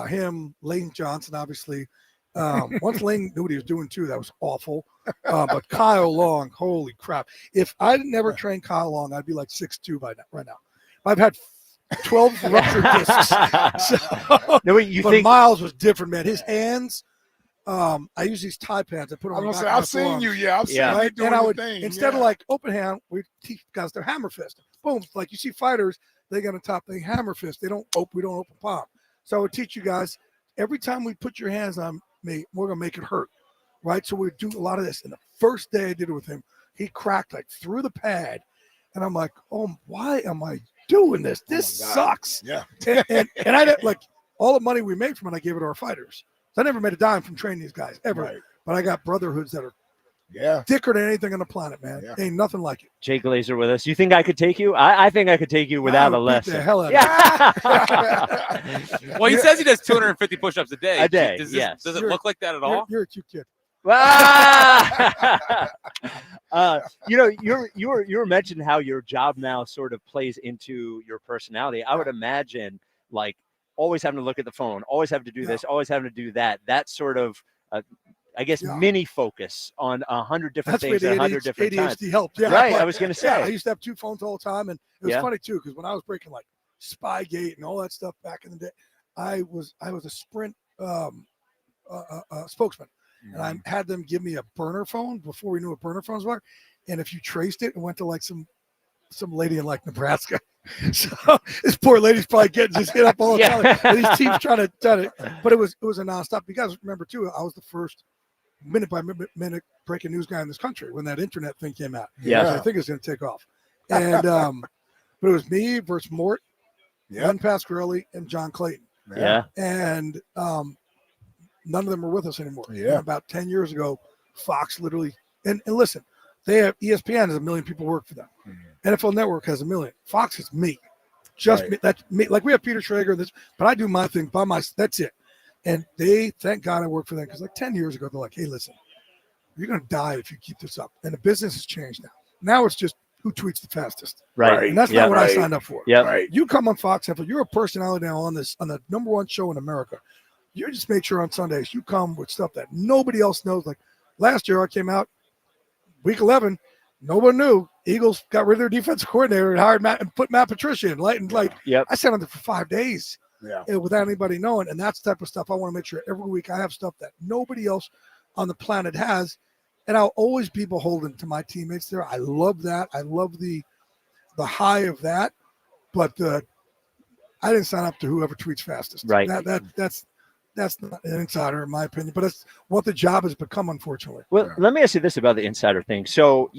Him, Lane Johnson, obviously. Once Lane knew what he was doing too, that was awful. But Kyle Long, holy crap! If I never trained Kyle Long, I'd be like 6'2" right now. I've had 12 ruptured discs. So, No, wait, you but think Miles was different, man. His hands. I use these tie pads. I put them on the back of my I've seen forearms. you. Yeah, I've seen you Right? doing And I the would thing. instead of like open hand, we teach guys their hammer fist. Boom, like you see fighters, they got on top, they hammer fist. We don't open palm. So I would teach you guys every time we put your hands on me, we're gonna make it hurt, right? So we do a lot of this. And the first day I did it with him, he cracked like through the pad, and I'm like, oh, why am I doing this? This sucks. Yeah. And I didn't like all the money we made from it. I gave it to our fighters. So I never made a dime from training these guys ever. Right. But I got brotherhoods that are thicker than anything on the planet, man. Ain't nothing like it. Jay Glazer with us. You think I could take you? I think I could take you without a lesson. The hell out of Well, he says he does 250 push-ups a day. A day, Does yes. Does it look like that at all? You're a cute kid. You were mentioning how your job now sort of plays into your personality. I would imagine like always having to look at the phone, always having to do this, always having to do that. That sort of, I guess, mini focus on 100 different things at 100 different times. ADHD helped. Yeah, right. I was going to say. I used to have 2 phones all the time, and it was funny too because when I was breaking like Spygate and all that stuff back in the day, I was a Sprint spokesman. And I had them give me a burner phone before we knew what burner phones were. And if you traced it, it went to like some lady in like Nebraska. So this poor lady's probably getting just hit up all the time. And these teams trying to, but it was a nonstop. You guys remember too, I was the first minute by minute breaking news guy in this country when that internet thing came out. Yeah. I think it's going to take off. And but it was me versus Mort, Len Pasquarelli, and John Clayton. Yeah. And none of them are with us anymore. Yeah. And about 10 years ago, Fox literally, and listen, they have ESPN has 1 million people work for them. NFL Network has 1 million. Fox is me. Just me. That's me. Like we have Peter Schrager, but I do my thing by that's it. And they, thank God I work for them because like 10 years ago, they're like, hey, listen, you're going to die if you keep this up. And the business has changed now. Now it's just who tweets the fastest. Right. And that's not what I signed up for. Yeah. Right. You come on Fox, NFL, you're a personality now on the #1 show in America. You just make sure on Sundays you come with stuff that nobody else knows. Like last year, I came out week 11. No one knew. Eagles got rid of their defensive coordinator and hired Matt and put Matt Patricia in. I sat on there for 5 days without anybody knowing. And that's the type of stuff I want to make sure every week I have stuff that nobody else on the planet has. And I'll always be beholden to my teammates there. I love that. I love the high of that. But I didn't sign up to whoever tweets fastest. Right. That's not an insider in my opinion, but it's what the job has become, unfortunately. Well, let me ask you this about the insider thing. So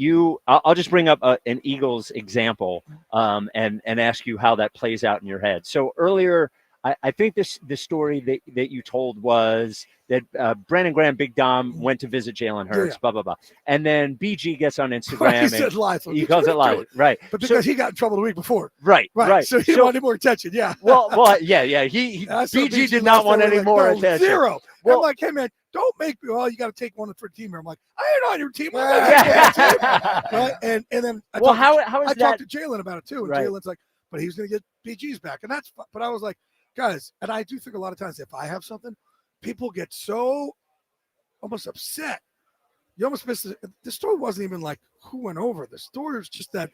I'll just bring up an Eagles example and ask you how that plays out in your head. So earlier, I think the story that you told was that Brandon Graham, Big Dom, went to visit Jalen Hurts, blah, blah, blah. And then BG gets on Instagram. He said lies. He calls it lies. Right. But because he got in trouble the week before. Right. So he wanted more attention. Yeah. Well, yeah. BG did not want any more attention. Zero. Well, I'm like, hey, man, don't make me, you got to take one for a team here. I'm like, I ain't on your team. Right? And then I talked to Jalen about it too. And Jalen's like, but he's going to get BG's back. And that's, but I was like, guys, and I do think a lot of times if I have something, people get so almost upset. You almost miss it. The story wasn't even like who went over. The story was just that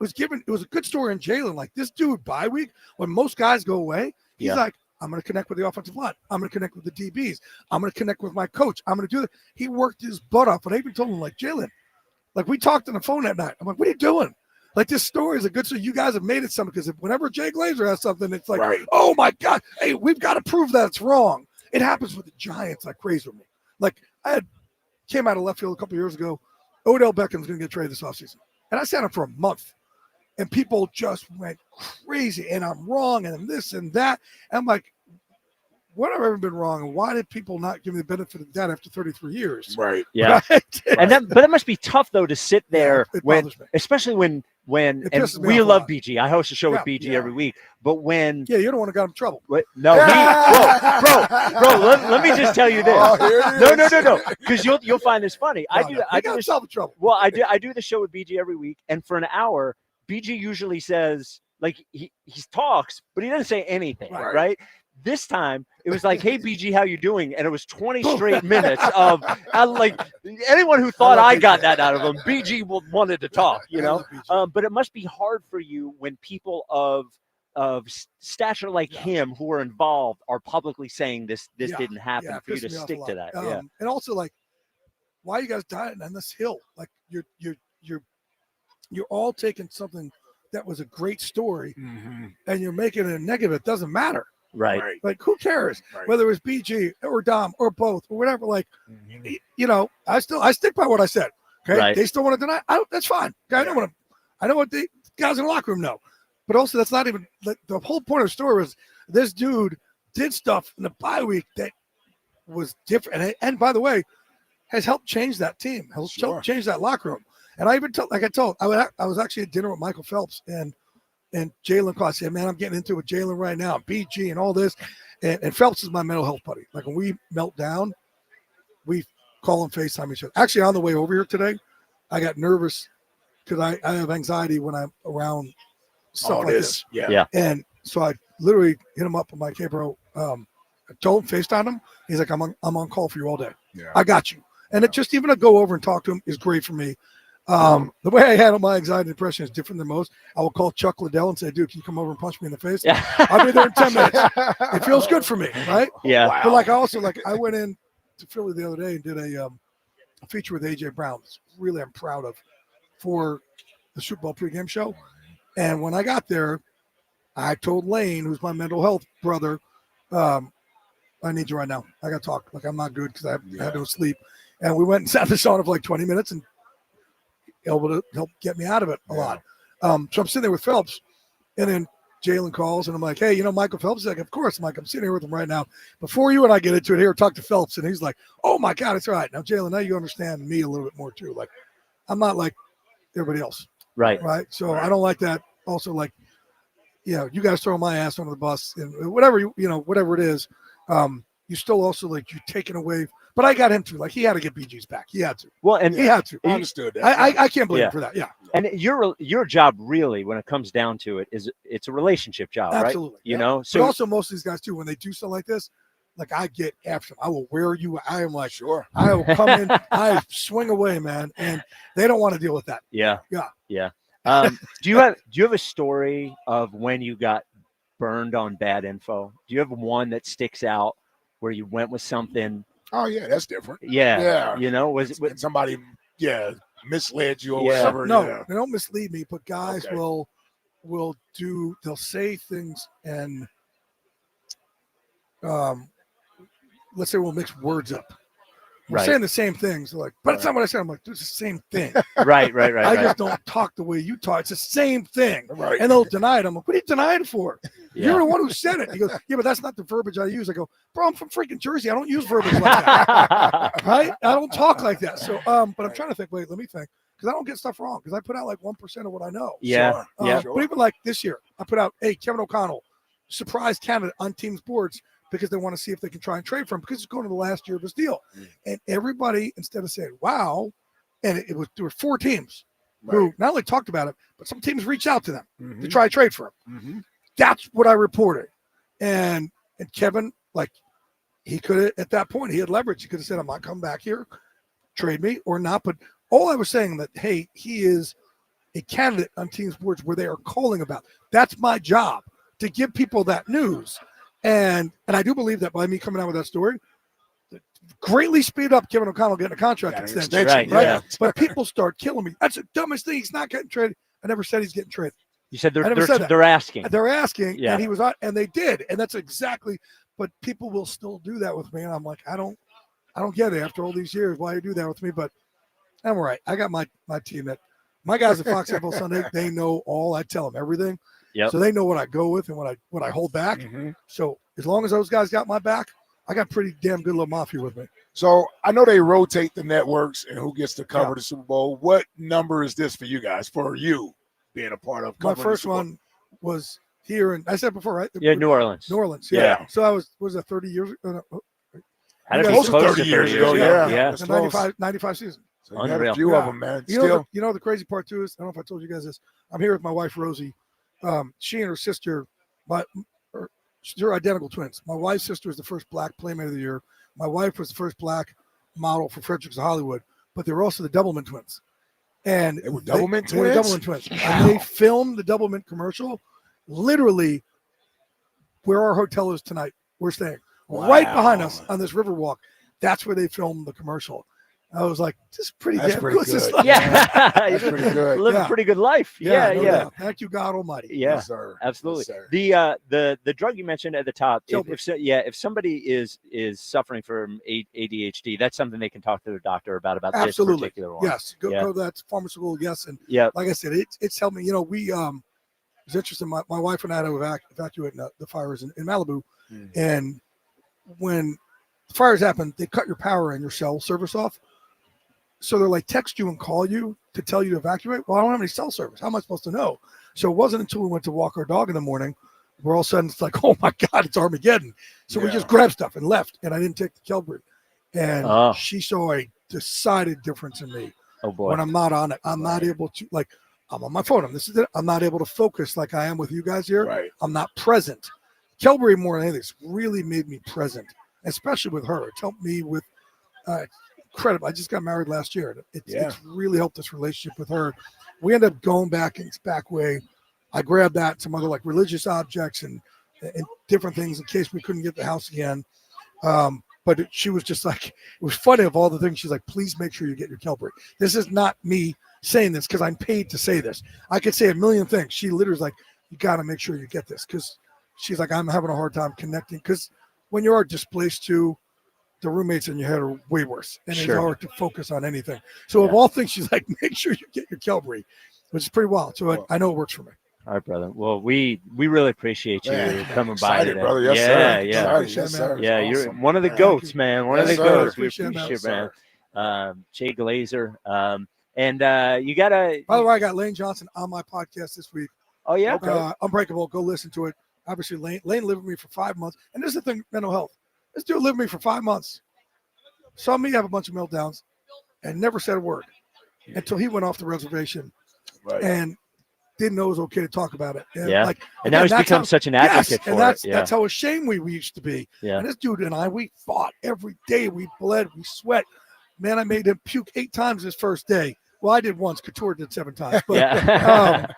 it was a good story in Jalen. Like this dude bye week, when most guys go away, he's like, I'm going to connect with the offensive line. I'm going to connect with the DBs. I'm going to connect with my coach. I'm going to do that. He worked his butt off. And I even told him, like, Jalen, like we talked on the phone that night. I'm like, what are you doing? Like this story is a good story. You guys have made it something because whenever Jay Glazer has something, it's like, oh my God, hey, we've got to prove that it's wrong. It happens with the Giants like crazy with me. Like I came out of left field a couple of years ago. Odell Beckham's going to get traded this offseason. And I sat him for a month. And people just went crazy. And I'm wrong. And I'm this and that. And I'm like, what have I ever been wrong? And why did people not give me the benefit of the doubt after 33 years? Right. Yeah. Right? But that must be tough though to sit there especially when and we love BG. I host a show with BG every week. But when you're the one who got him in trouble. No, bro, let me just tell you this. No. Because you'll find this funny. I do himself in trouble. Well, I do the show with BG every week, and for an hour, BG usually says like he talks, but he doesn't say anything, right? This time it was like, "Hey BG, how you doing?" And it was 20 straight minutes of like anyone who thought I got that out of him. BG wanted to talk, you know. But it must be hard for you when people of stature like him who are involved are publicly saying this didn't happen for you to stick to that. And also like, why are you guys dying on this hill? Like you're all taking something that was a great story and you're making it a negative. It doesn't matter. Right. Like who cares whether it was BG or Dom or both or whatever. Like, you know, I stick by what I said. Okay. They still want to deny. That's fine. I know what the guys in the locker room know, but also that's not even the whole point of the story was this dude did stuff in the bye week that was different. And by the way, has helped change that team, helped change that locker room. And I even told, I was actually at dinner with Michael Phelps and Jalen called. I said, man, I'm getting into it with Jalen right now, BG and all this. And Phelps is my mental health buddy. Like when we melt down, we call and FaceTime each other. Actually, on the way over here today, I got nervous because I have anxiety when I'm around stuff like this. Yeah. And so I literally hit him up on my bro. I told him, FaceTime him. He's like, I'm on call for you all day. Yeah. I got you. And it just even to go over and talk to him is great for me. The way I handle my anxiety and depression is different than most. I will call Chuck Liddell and say, dude, can you come over and punch me in the face? I'll be there in 10 minutes. It feels good for me, right? Yeah. But like I went in to Philly the other day and did a feature with AJ Brown. Really I'm proud of for the Super Bowl pregame show. And when I got there, I told Lane, who's my mental health brother, I need you right now. I got to talk. Like I'm not good because I had no sleep. And we went and sat in the sauna for like 20 minutes and able to help get me out of it a lot. So I'm sitting there with Phelps, and then Jalen calls, and I'm like, hey, you know, Michael Phelps? He's like, of course, Mike. I'm sitting here with him right now. Before you and I get into it here, talk to Phelps, and he's like, oh, my God, it's all right. Now, Jalen, now you understand me a little bit more, too. Like, I'm not like everybody else. Right. So I don't like that. Also, like, you know, you guys throw my ass under the bus, and whatever, whatever it is, you still also, like, you're taking away – but I got him to. Like, he had to get BG's back. He had to. Well, and he had to. I understood that. I can't blame him for that. Yeah. And your job really, when it comes down to it, is it's a relationship job, Absolutely. right? You know? So but also most of these guys, too, when they do stuff like this, like, I get after them. I will wear you. I am like, sure. I will come in. I swing away, man. And they don't want to deal with that. Yeah. Yeah. Do you have a story of when you got burned on bad info? Do you have one that sticks out where you went with something? Oh yeah, that's different. Yeah. You know, was it somebody misled you or whatever? No, they don't mislead me, but guys will they'll say things and let's say we'll mix words up. We're saying the same things, like, but it's not what I said. I'm like, it's the same thing. Right. I just don't talk the way you talk. It's the same thing. Right. And they'll deny it. I'm like, what are you denying it for? Yeah. You're the one who said it. He goes, yeah, but that's not the verbiage I use. I go, bro, I'm from freaking Jersey. I don't use verbiage like that. Right? I don't talk like that. So, but I'm trying to think, wait, let me think. Because I don't get stuff wrong. Because I put out like 1% of what I know. Yeah. But even like this year, I put out, hey, Kevin O'Connell, surprise candidate on teams' boards, because they want to see if they can try and trade for him because it's going to the last year of his deal. And everybody, instead of saying, wow, and there were 4 teams who not only talked about it, but some teams reached out to them to try and trade for him. That's what I reported. And Kevin, like, he could have, at that point, he had leverage. He could have said, I'm not coming back here, trade me or not. But all I was saying that, hey, he is a candidate on teams' boards where they are calling about. That's my job, to give people that news. And I do believe that by me coming out with that story, greatly speed up Kevin O'Connell getting a contract extension. Right? Yeah. But people start killing me. That's the dumbest thing. He's not getting traded. I never said he's getting traded. You said I never said that. they're asking. They're asking, Yeah. and he was on, and they did, and that's exactly. But people will still do that with me, and I'm like, I don't get it after all these years why you do that with me. But I'm all right. I got my team that my guys at Fox NFL Sunday. They know all. I tell them everything. Yep. So they know what I go with and what I hold back. So as long as those guys got my back, I got pretty damn good little mafia with me. So I know they rotate the networks and who gets to cover the Super Bowl. What number is this for you guys, for you being a part of My covering first the Super Bowl? one was here, and I said before, right? Yeah, New Orleans. New Orleans, Yeah. So I was that 30 years ago? Had to be close to 30 years ago. Yeah. It's a 95 season. So you had a few of them, man. You know the crazy part too is, I don't know if I told you guys this. I'm here with my wife Rosie. She and her sister, they're identical twins. My wife's sister was the first black Playmate of the Year. My wife was the first black model for Fredericks of Hollywood, but they were also the Doublemint twins. And they were Doublemint twins? They were Doublemint twins. And they filmed the Doublemint commercial literally where our hotel is tonight. We're staying right behind us on this river walk. That's where they filmed the commercial. I was like, this is pretty damn good. Yeah. That's pretty good. Living a pretty good life. Yeah. doubt. Thank you, God Almighty. Yeah, Yes, sir. absolutely. Yes, sir. The drug you mentioned at the top, if somebody is suffering from ADHD, that's something they can talk to their doctor about this particular one. Yes, go that's pharmaceutical. Yes, and like I said, it's helped me. You know, we it's interesting. My wife and I had to evacuate the fires in Malibu, and when the fires happen, they cut your power and your cell service off. So they're like, text you and call you to tell you to evacuate. Well, I don't have any cell service. How am I supposed to know? So it wasn't until we went to walk our dog in the morning where all of a sudden it's like, oh my God, it's Armageddon. So we just grabbed stuff and left, and I didn't take the Kelbury. And she saw a decided difference in me. Oh boy. When I'm not on it, I'm not able to, like, I'm on my phone. I'm not able to focus like I am with you guys here. Right. I'm not present. Kelbury, more than anything, it's really made me present, especially with her. It's helped me with incredible. I just got married last year. It's really helped this relationship with her. We ended up going back in its back way. I grabbed that, some other like religious objects and different things in case we couldn't get the house again. But she was just like, it was funny of all the things. She's like, please make sure you get your Kelbury. This is not me saying this because I'm paid to say this. I could say a million things. She literally is like, you got to make sure you get this, because she's like, I'm having a hard time connecting, because when you are displaced too, the roommates in your head are way worse, and it's hard to focus on anything. So of all things, she's like, make sure you get your Kelbury, which is pretty wild. So I know it works for me. All right, brother. Well, we really appreciate you coming by today. Brother. Yes, sir. Yes, sir. Yeah, awesome. You're one of the goats, man. One of the goats. We appreciate it, man. Jay Glazer. And you got to. By the way, I got Lane Johnson on my podcast this week. Oh, yeah? Okay. Unbreakable. Go listen to it. Obviously, Lane lived with me for 5 months. And this is the thing, mental health. This dude lived with me for 5 months. Saw me have a bunch of meltdowns and never said a word until he went off the reservation and didn't know it was okay to talk about it. And and now he's become such an advocate for it. Yeah. That's how ashamed we used to be. Yeah. And this dude and I, we fought every day. We bled, we sweat. Man, I made him puke 8 times his first day. Well, I did once. Couture did 7 times. But,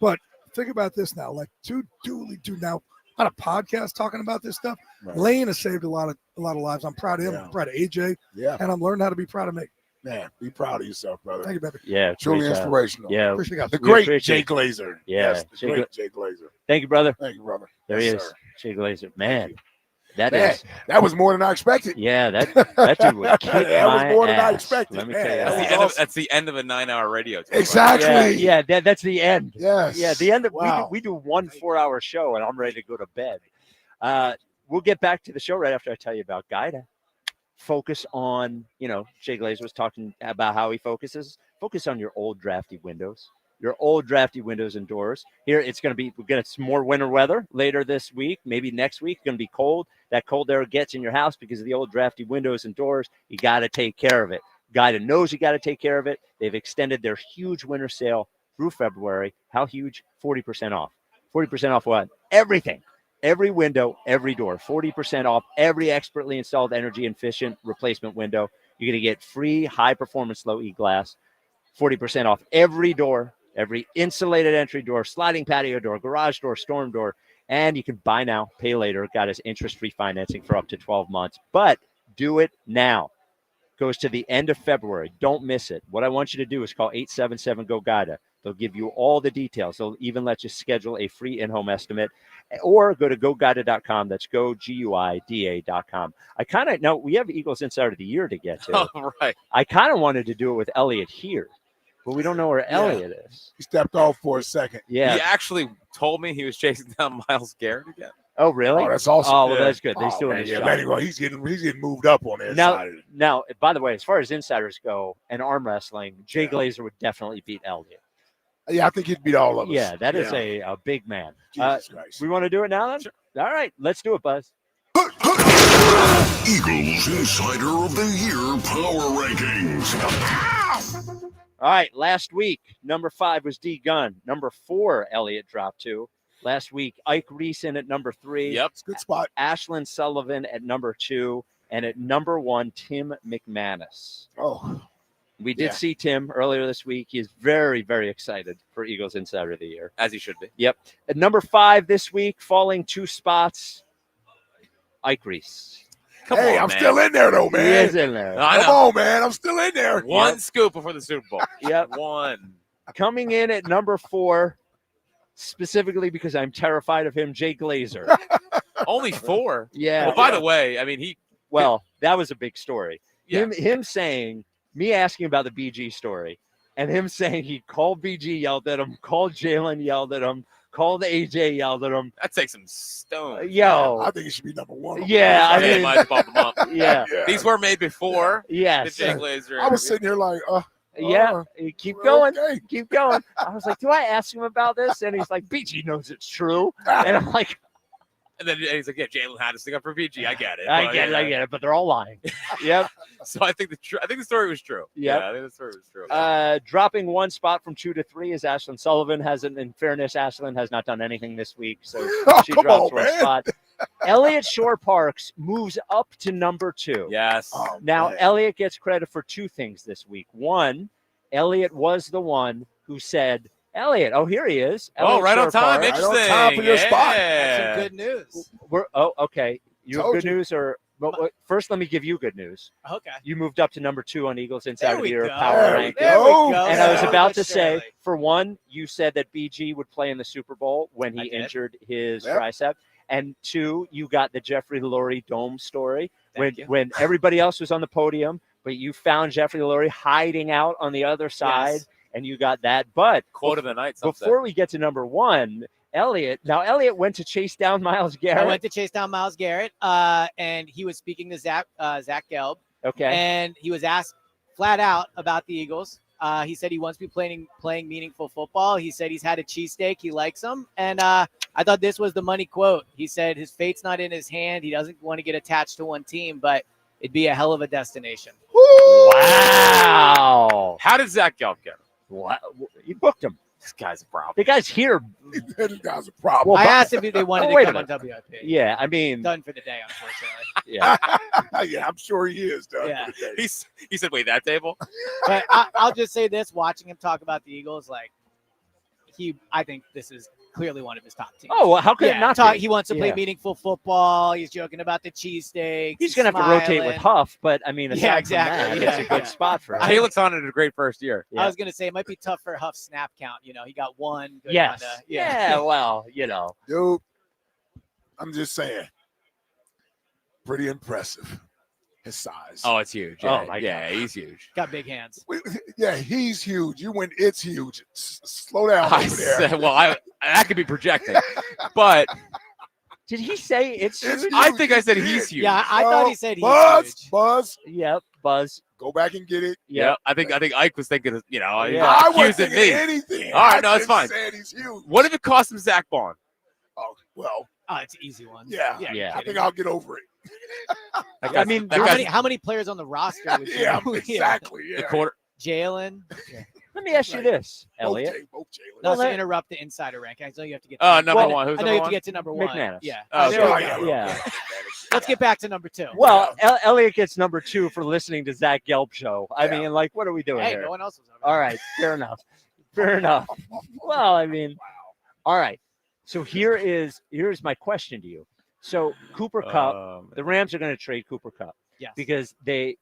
but think about this now. Like, dude now on a podcast talking about this stuff. Lane has saved a lot of lives. I'm proud of him. I'm proud of AJ. Yeah. And I'm learning how to be proud of me. Man, be proud of yourself, brother. Thank you, baby. Yeah, Truly great job. inspirational. Yeah, Appreciate it. The we great appreciate Jay it. Glazer. Yeah, Yes, the great Jay Glazer. Thank you, brother. Thank you, brother. There Yes, he is, sir. Jay Glazer. Man, that Man, is. that was more than I expected. Yeah, that dude would kick That was my more than I ass. expected. Let me Man, tell you that That's was the end of awesome. that's the end of a 9-hour radio. Tape. Exactly. Yeah, that's the end. Yes. Yeah, the end. Wow. We do 1 4-hour show, and I'm ready to go to bed. We'll get back to the show right after I tell you about Guida. Focus on, Jay Glazer was talking about how he focuses. Focus on your old drafty windows. Your old drafty windows and doors. Here, we're going to get some more winter weather later this week. Maybe next week, it's going to be cold. That cold air gets in your house because of the old drafty windows and doors. You got to take care of it. Guida knows you got to take care of it. They've extended their huge winter sale through February. How huge? 40% off. 40% off what? Everything. Every window, every door. 40% off every expertly installed energy efficient replacement window. You're going to get free high-performance low-E glass. 40% off every door, every insulated entry door, sliding patio door, garage door, storm door, and you can buy now, pay later. Got us interest-free financing for up to 12 months, but do it now. Goes to the end of February. Don't miss it. What I want you to do is call 877-GO-GUIDA. They'll give you all the details. They'll even let you schedule a free in-home estimate, or go to GoGuida.com. That's GoGuida.com. We have Eagles Insider of the Year to get to. Oh, right. I kind of wanted to do it with Eliot here, but we don't know where Eliot is. He stepped off for a second. Yeah. He actually told me he was chasing down Myles Garrett again. Oh, really? Oh, that's awesome. Oh, well, that's good. He's doing man, his yeah, job. man, he's getting moved up on the inside. Now, by the way, as far as insiders go and arm wrestling, Jay Glazer would definitely beat Eliot. Yeah, I think he'd beat all of us. Yeah, that is a big man. Jesus Christ. We want to do it now then? Sure. All right, let's do it, Buzz. Eagles Insider of the Year Power Rankings. All right, last week, number 5 was D. Gunn. Number 4, Eliot dropped to. Last week, Ike Reese in at number 3. Yep. It's a good spot. Ashlyn Sullivan at number 2. And at number 1, Tim McManus. Oh. We did see Tim earlier this week. He is very, very excited for Eagles Insider of the Year. As he should be. Yep. At number 5 this week, falling 2 spots, Ike Reese. Come on, I'm man. still in there, though, man. He is in there. I Come know. on, man. I'm still in there. One scoop before the Super Bowl. Yep. One. Coming in at number 4, specifically because I'm terrified of him, Jay Glazer. Only 4? Yeah. Well, by the way, I mean, that was a big story. Yeah. Him saying, me asking about the BG story, and him saying he called BG, yelled at him, called Jalen, yelled at him, called AJ, yelled at him. That takes some stone. Yo. I think it should be number 1. Yeah, I mean, might bump him up. Yeah. These were made before. Yes. The Jay Glazer. I was sitting here like, Yeah, keep going, okay. keep going. I was like, do I ask him about this? And he's like, BG knows it's true. And I'm like, And then he's like, yeah, Jalen had to stick up for BG. I get it. I get it, but they're all lying. Yep. So I think the story was true. Yep. Yeah, I think the story was true. Dropping 1 spot from 2 to 3 is Ashlyn Sullivan. In fairness, Ashlyn has not done anything this week, so she drops 1 spot. Eliot Shorr-Parks moves up to number 2. Yes. Now, Eliot gets credit for 2 things this week. 1, Eliot was the one who said, Eliot, oh, here he is. Eliot right on time. Shorr-Parks. Interesting. Right on time for your spot. That's some good news. Okay. You have Told good you. news, or first, let me give you good news. Okay. You moved up to number 2 on Eagles Insider There of we the Year go. Power There we Ranking. There we go. go. And I was Slowly about but to say, surely. for 1, you said that BG would play in the Super Bowl when he I did. injured his Yep. tricep. And 2, you got the Jeffrey Lurie Dome story Thank you. when everybody else was on the podium, but you found Jeffrey Lurie hiding out on the other side, Yes. and you got that. But Quote of the night. some say. before we get to number 1, Eliot went to chase down Myles Garrett. I went to chase down Myles Garrett, and he was speaking to Zach Gelb, Okay. and he was asked flat out about the Eagles. He said he wants to be playing meaningful football. He said he's had a cheesesteak. He likes them. And I thought this was the money quote. He said his fate's not in his hand. He doesn't want to get attached to one team, but it'd be a hell of a destination. Wow. How did Zach Gelb get him? What? You booked him. This guy's a problem. The guy's here. This guy's a problem. I asked if they wanted to wait a come on minute. WIP. Yeah, I mean, Done for the day, unfortunately. yeah. Yeah, I'm sure he is. Doug. Yeah. He said, wait, that table? But I'll just say this: watching him talk about the Eagles, I think this is clearly one of his top teams. Oh, well, how could it not be? He wants to play Yeah. meaningful football. He's joking about the cheesesteaks. He's going to have to rotate with Huff, but I mean, aside from that, it's a good spot for him. He looks on it a great first year. I was going to say it might be tough for Huff's snap count. You know, he got one. Good Yes. on Yeah, well, you know. Dude, I'm just saying. Pretty impressive. His size. Oh, it's huge. Oh, Yeah, my yeah, God. he's huge. Got big hands. Yeah, he's huge. You went, it's huge. Slow down I over there. said, well, I could be projecting, but did he say it's huge? I think I said he's huge. Yeah, I thought he said he's huge. Buzz. Yep, Buzz. Go back and get it. Yeah, I think Ike was thinking, you know, I wasn't accusing thinking me. anything. All right, I no, it's just fine. said he's huge. What if it cost him Zach Bond? Oh, well. Oh, it's an easy one. Yeah. Yeah. I think I'll get over it. I mean, how many players on the roster? Would you Yeah, know? exactly. Yeah. The quarter. Jalen. Let me ask you this, Elliot. Both Jalen. No, Well, to interrupt the insider rank. I know you have to get. Number one. Who's I number know you have one? to get to number one. McManus. Yeah. Oh, There we yeah, go. Yeah. Let's get back to number 2. Well, Elliot gets number 2 for listening to Zach Gelb show. I mean, like, what are we doing Hey, here? no one else was over. All right, fair enough. Fair enough. Well, I mean, all right. So here's my question to you. So Cooper Kupp, the Rams are going to trade Cooper Kupp Yes. because they,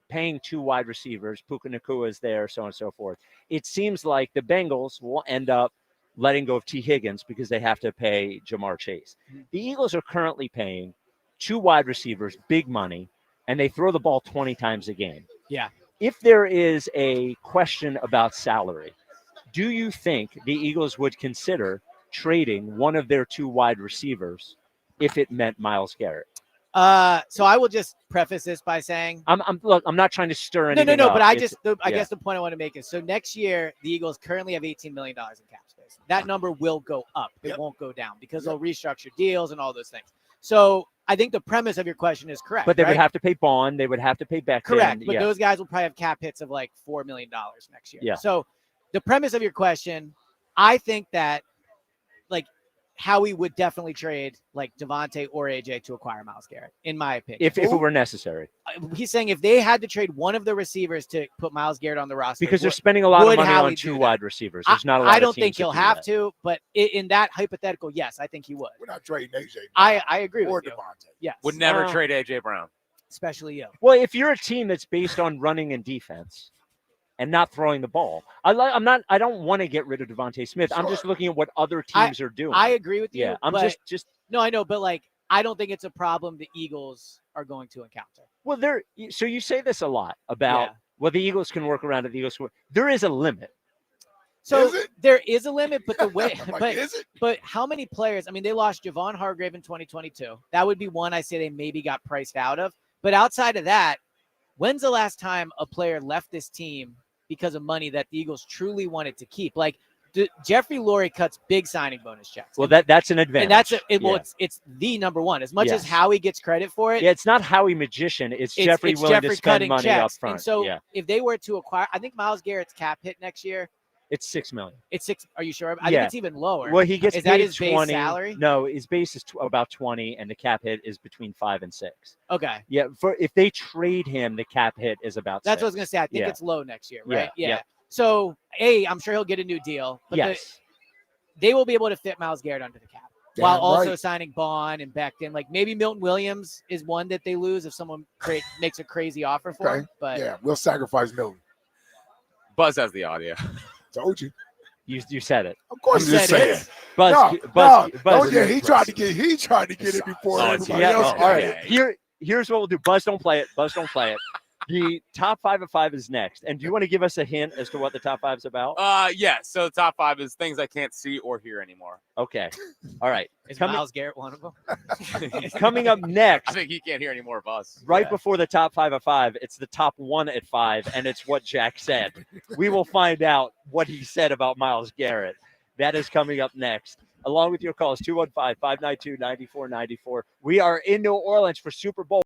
paying 2 wide receivers, Puka Nacua is there, so on and so forth. It seems like the Bengals will end up letting go of T. Higgins because they have to pay Jamar Chase. The Eagles are currently paying 2 wide receivers big money, and they throw the ball 20 times a game. Yeah. If there is a question about salary, do you think the Eagles would consider trading one of their 2 wide receivers if it meant Myles Garrett? So I will just preface this by saying I'm not trying to stir anything No, up. but I It's- guess the point I want to make is so next year the Eagles currently have $18 million in cap space. That number will go up. It won't go down because they'll restructure deals and all those things. So I think the premise of your question is correct. But they right? would have to pay Bond. They would have to pay Becton. Correct. But yeah. those guys will probably have cap hits of like $4 million next year. Yeah. So the premise of your question, I think that like Howie would definitely trade like Devontae or AJ to acquire Myles Garrett, in my opinion. if it were necessary. He's saying if they had to trade one of the receivers to put Myles Garrett on the roster, Because they're spending a lot of would money Howie on do 2 that? wide receivers. There's not a lot I of don't teams think that he'll do have that. to, but in that hypothetical, yes, I think he would. We're not trading AJ. I agree or with you. Devontae. Yes. Would never trade AJ Brown. Especially you. Well, if you're a team that's based on running and defense and not throwing the ball, I don't want to get rid of Devontae Smith. I'm just looking at what other teams are doing. I agree with you. Yeah, I'm but- just No, I know, but like I don't think it's a problem the Eagles are going to encounter. well, so you say this a lot about well, the Eagles can work around it. The Eagles, there is a limit. So there is a limit, but the way, Like, but is it? but how many players? I mean, they lost Javon Hargrave in 2022. That would be one I say they maybe got priced out of. But outside of that, when's the last time a player left this team because of money that the Eagles truly wanted to keep? Like Jeffrey Lurie cuts big signing bonus checks. Well, that's an advantage. And that's Yeah. it's the number one. As much as Yes. Howie gets credit for it, Yeah, it's not Howie magician. It's Jeffrey willing to spend cutting money checks. up front. And so yeah, if they were to acquire, I think Myles Garrett's cap hit next year, it's $6 million. it's 6. Are you sure? I Yeah. think it's even lower. Well, he gets is paid that his 20. base salary? No, his base is about 20, and the cap hit is between 5 and 6. Okay. Yeah, if they trade him, the cap hit is about. That's 6. what I was gonna say. I think Yeah. it's low next year, Yeah, right? yeah. So I'm sure he'll get a new deal. But Yes. they will be able to fit Myles Garrett under the cap. Damn While also right. signing Bond and Becton. Like maybe Milton Williams is one that they lose if someone makes a crazy offer for Okay. him. But Yeah, we'll sacrifice Milton. Buzz has the audio. Told you. You said it. Of course, You I'm just said saying. it. Buzz, Oh yeah, he tried to get it before everybody else. All right. Here's what we'll do. Buzz, don't play it. Buzz, don't play it. The top 5 of 5 is next. And do you want to give us a hint as to what the top 5 is about? Yeah. So the top 5 is things I can't see or hear anymore. Okay. All right. is Myles Garrett one of them? Coming up I next, think he can't hear any more of us. right before the top 5 of 5, it's the top 1 at 5, and it's what Jack said. We will find out what he said about Myles Garrett. That is coming up next. Along with your calls, 215-592-9494. We are in New Orleans for Super Bowl.